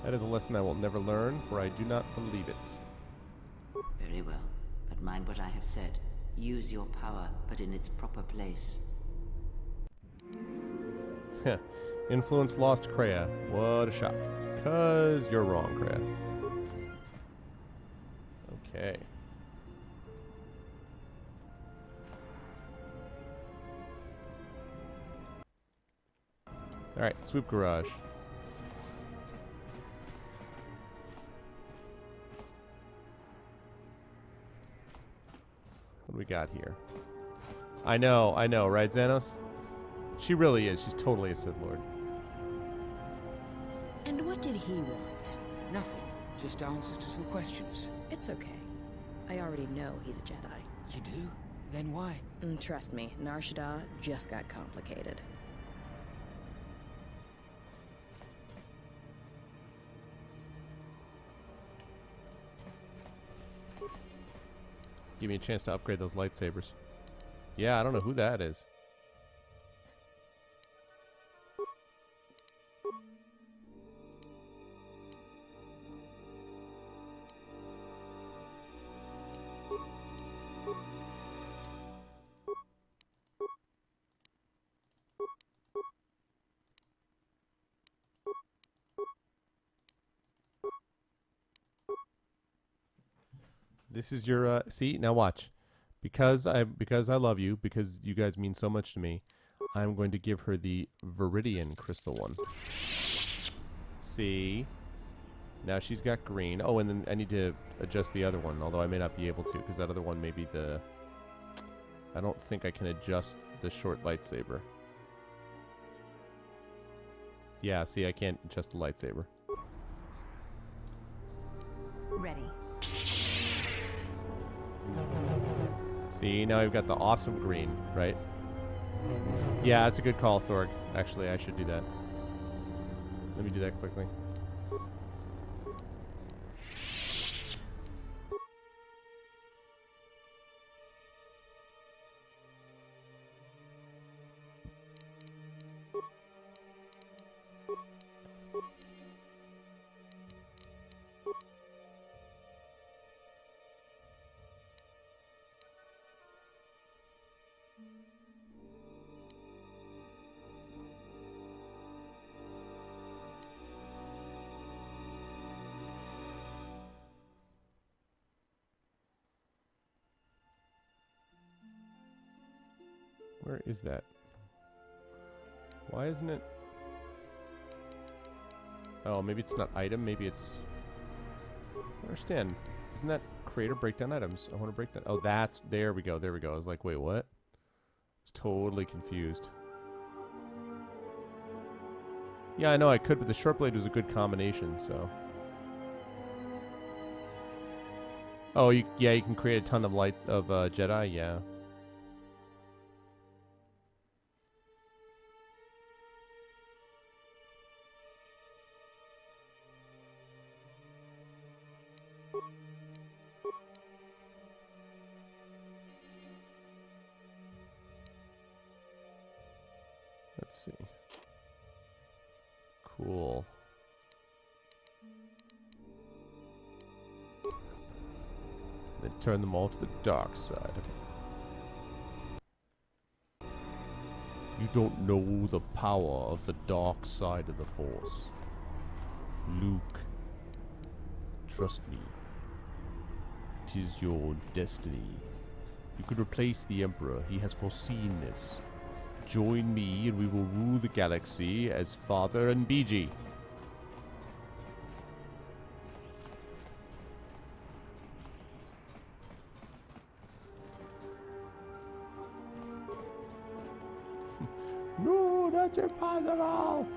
That is a lesson I will never learn, for I do not believe it. Very well, but mind what I have said. Use your power, but in its proper place. Influence lost, Kreia. What a shock. 'Cause you're wrong, Kreia. Okay. Alright, swoop garage. What do we got here? I know, right, Xanos? She really is. She's totally a Sith Lord. And what did he want? Nothing. Just answers to some questions. It's okay. I already know he's a Jedi. You do? Then why? Trust me, Nar Shaddaa just got complicated. Give me a chance to upgrade those lightsabers. Yeah, I don't know who that is. This is your see, now watch. Because I love you, because you guys mean so much to me, I'm going to give her the Viridian crystal one. See? Now she's got green. Oh, and then I need to adjust the other one, although I may not be able to, because that other one may be the... I don't think I can adjust the short lightsaber. Yeah, see, I can't adjust the lightsaber. Ready. See, now I've got the awesome green, right? Yeah, that's a good call, Thorg. Actually, I should do that. Let me do that quickly. Where is that? Why isn't it? Oh, maybe it's not item. Maybe it's... I don't understand. Isn't that create or break down items? I want to break down... Oh, that's... There we go. There we go. I was like, wait, what? I was totally confused. Yeah, I know I could, but the short blade was a good combination, so... Oh, yeah, you can create a ton of light of Jedi, yeah. Let's see. Cool. Then turn them all to the dark side. Okay. You don't know the power of the dark side of the Force. Luke, trust me. It is your destiny. You could replace the Emperor. He has foreseen this. Join me and we will rule the galaxy as Father and BG. That's impossible!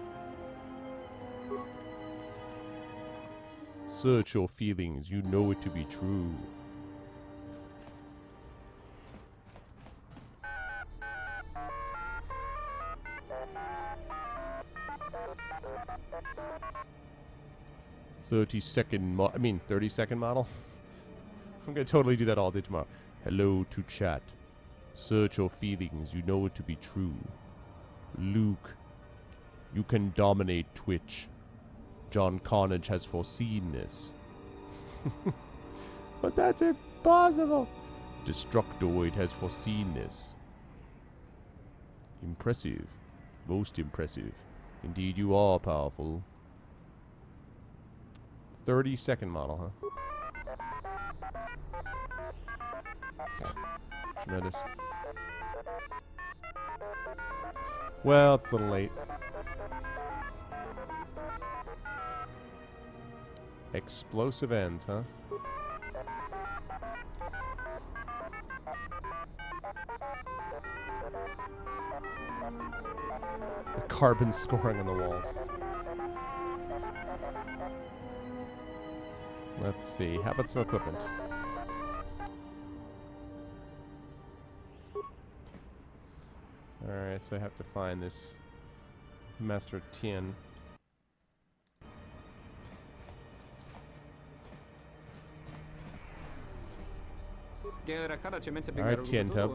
Search your feelings. You know it to be true. I mean, 30-second model? I'm gonna totally do that all day tomorrow. Hello to chat. Search your feelings. You know it to be true. Luke, you can dominate Twitch. John Carnage has foreseen this. But that's impossible. Destructoid has foreseen this. Impressive. Most impressive. Indeed, you are powerful. 30-second model, huh? Tremendous. Well, it's a little late. Explosive ends, huh? The carbon scoring on the walls. Let's see. How about some equipment? Alright, so I have to find this Master Tien. Alright, Tien Tub.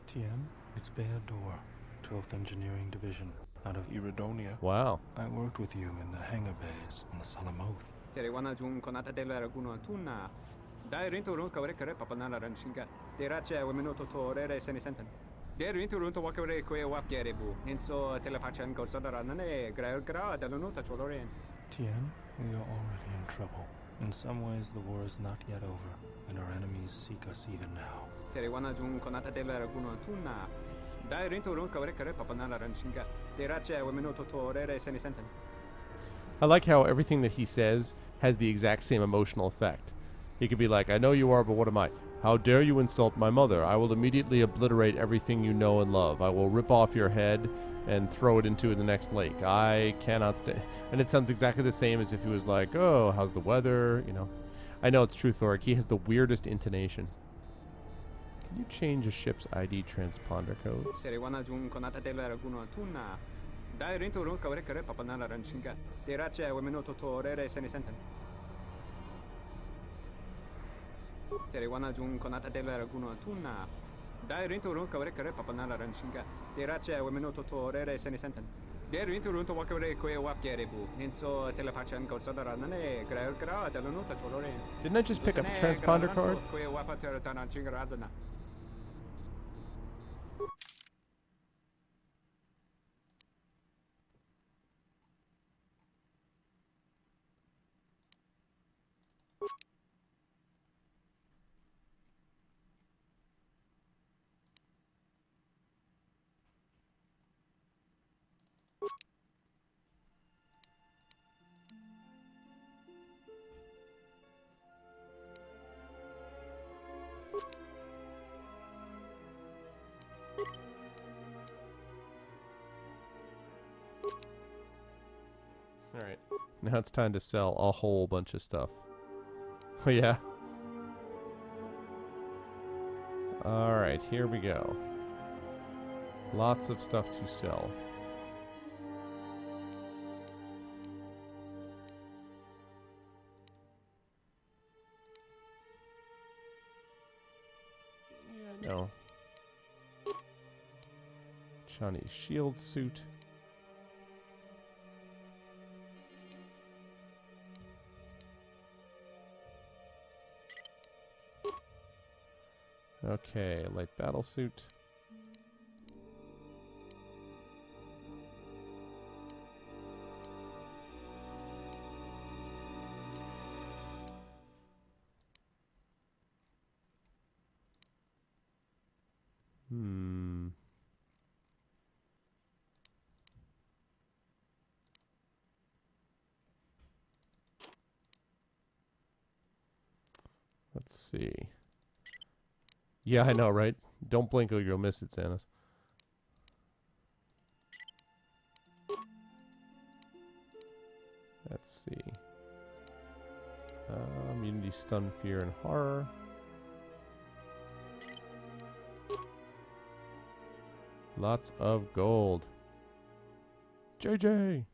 Tien, it's Beador, 12th Engineering Division, out of Iridonia. Wow. I worked with you in the hangar bays on the Salamoth. Tien, we are already in trouble. In some ways, the war is not yet over, and our enemies seek us even now. I like how everything that he says has the exact same emotional effect. He could be like, I know you are, but what am I? How dare you insult my mother? I will immediately obliterate everything you know and love. I will rip off your head and throw it into the next lake. I cannot stay. And it sounds exactly the same as if he was like, oh, how's the weather? You know. I know it's true, Thoric. He has the weirdest intonation. Can you change a ship's ID transponder codes? Didn't I just pick up a transponder card? Alright, now it's time to sell a whole bunch of stuff. Oh yeah? Alright, here we go. Lots of stuff to sell. Yeah, no. Johnny's shield suit. Okay, light battle suit. Let's see. Yeah, I know, right? Don't blink or you'll miss it, Samus. Let's see. Immunity, stun, fear, and horror. Lots of gold. JJ!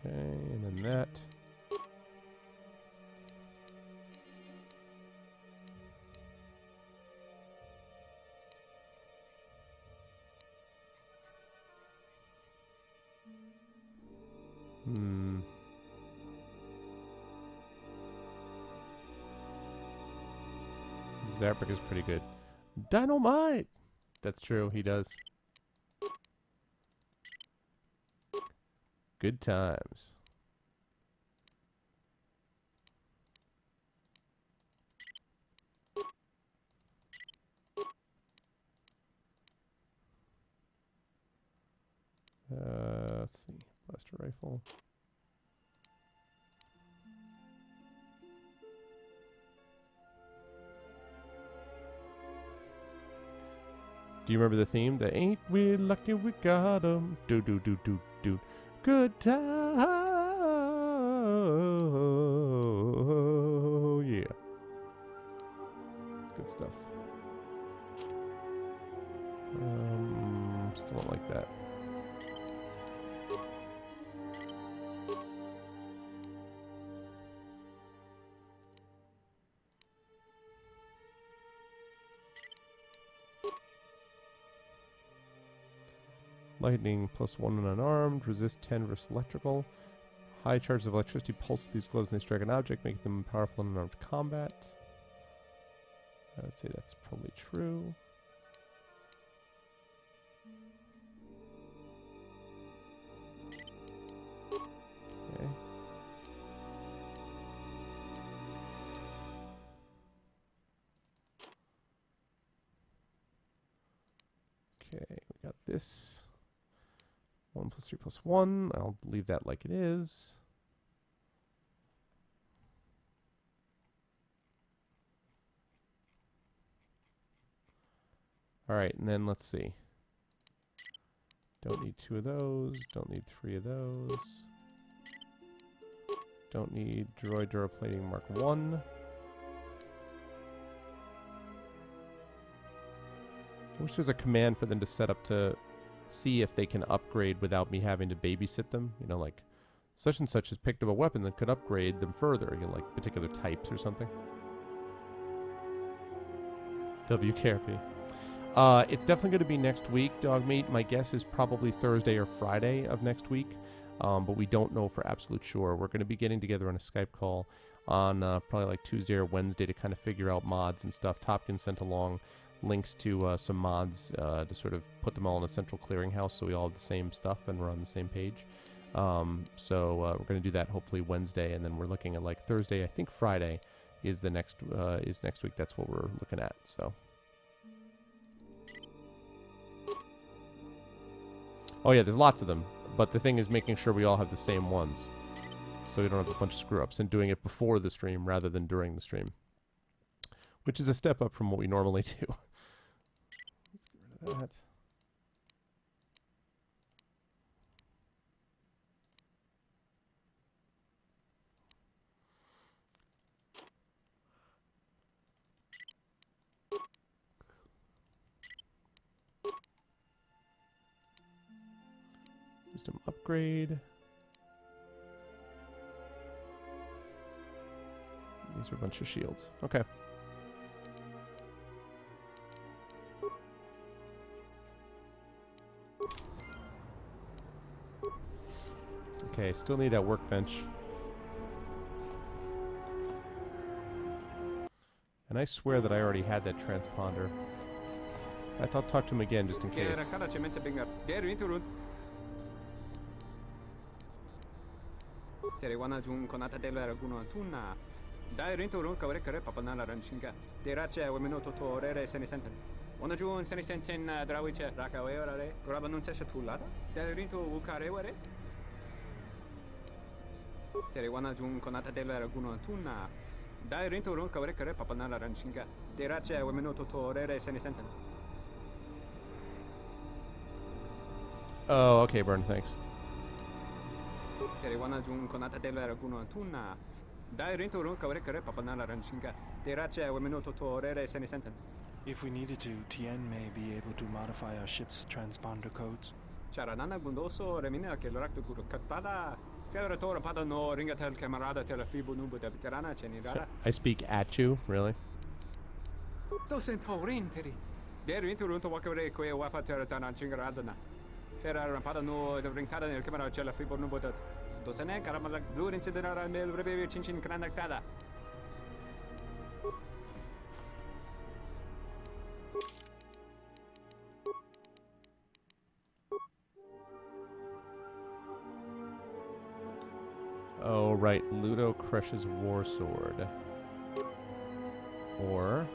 Okay, and then that. Zaprik is pretty good. Dynamite! That's true, he does. Good times. Let's see. Blaster rifle. Do you remember the theme? The ain't we lucky we got 'em. Do do do do do. Good time. Yeah. It's good stuff. Still don't like that. Lightning +1 and unarmed. Resist 10 versus electrical. High charges of electricity pulse these glows when they strike an object, making them powerful in unarmed combat. I would say that's probably true. Okay. Okay, we got this. 1 + 3 + 1. I'll leave that like it is. Alright, and then let's see. Don't need 2 of those. Don't need 3 of those. Don't need Droid Duraplating Mark 1. I wish there's a command for them to set up to see if they can upgrade without me having to babysit them. You know, like, such and such has picked up a weapon that could upgrade them further. You know, like particular types or something. WKRP. It's definitely going to be next week, Dogmeat. My guess is probably Thursday or Friday of next week. But we don't know for absolute sure. We're going to be getting together on a Skype call on probably like Tuesday or Wednesday to kind of figure out mods and stuff. Topkin sent along links to some mods to sort of put them all in a central clearinghouse so we all have the same stuff and we're on the same page. So we're going to do that hopefully Wednesday, and then we're looking at like Thursday. I think Friday is the next week. That's what we're looking at. So. Oh yeah, there's lots of them. But the thing is making sure we all have the same ones, so we don't have a bunch of screw-ups, and doing it before the stream rather than during the stream, which is a step up from what we normally do. Let's get rid of that. Wisdom upgrade. These are a bunch of shields. Okay. Okay, still need that workbench. And I swear that I already had that transponder. I thought talk to him again just in case. Oh, okay, Burn, thanks. If we needed to, Tien may be able to modify our ship's transponder codes. I speak at you, really? Oh, right. Ludo crushes War Sword. Or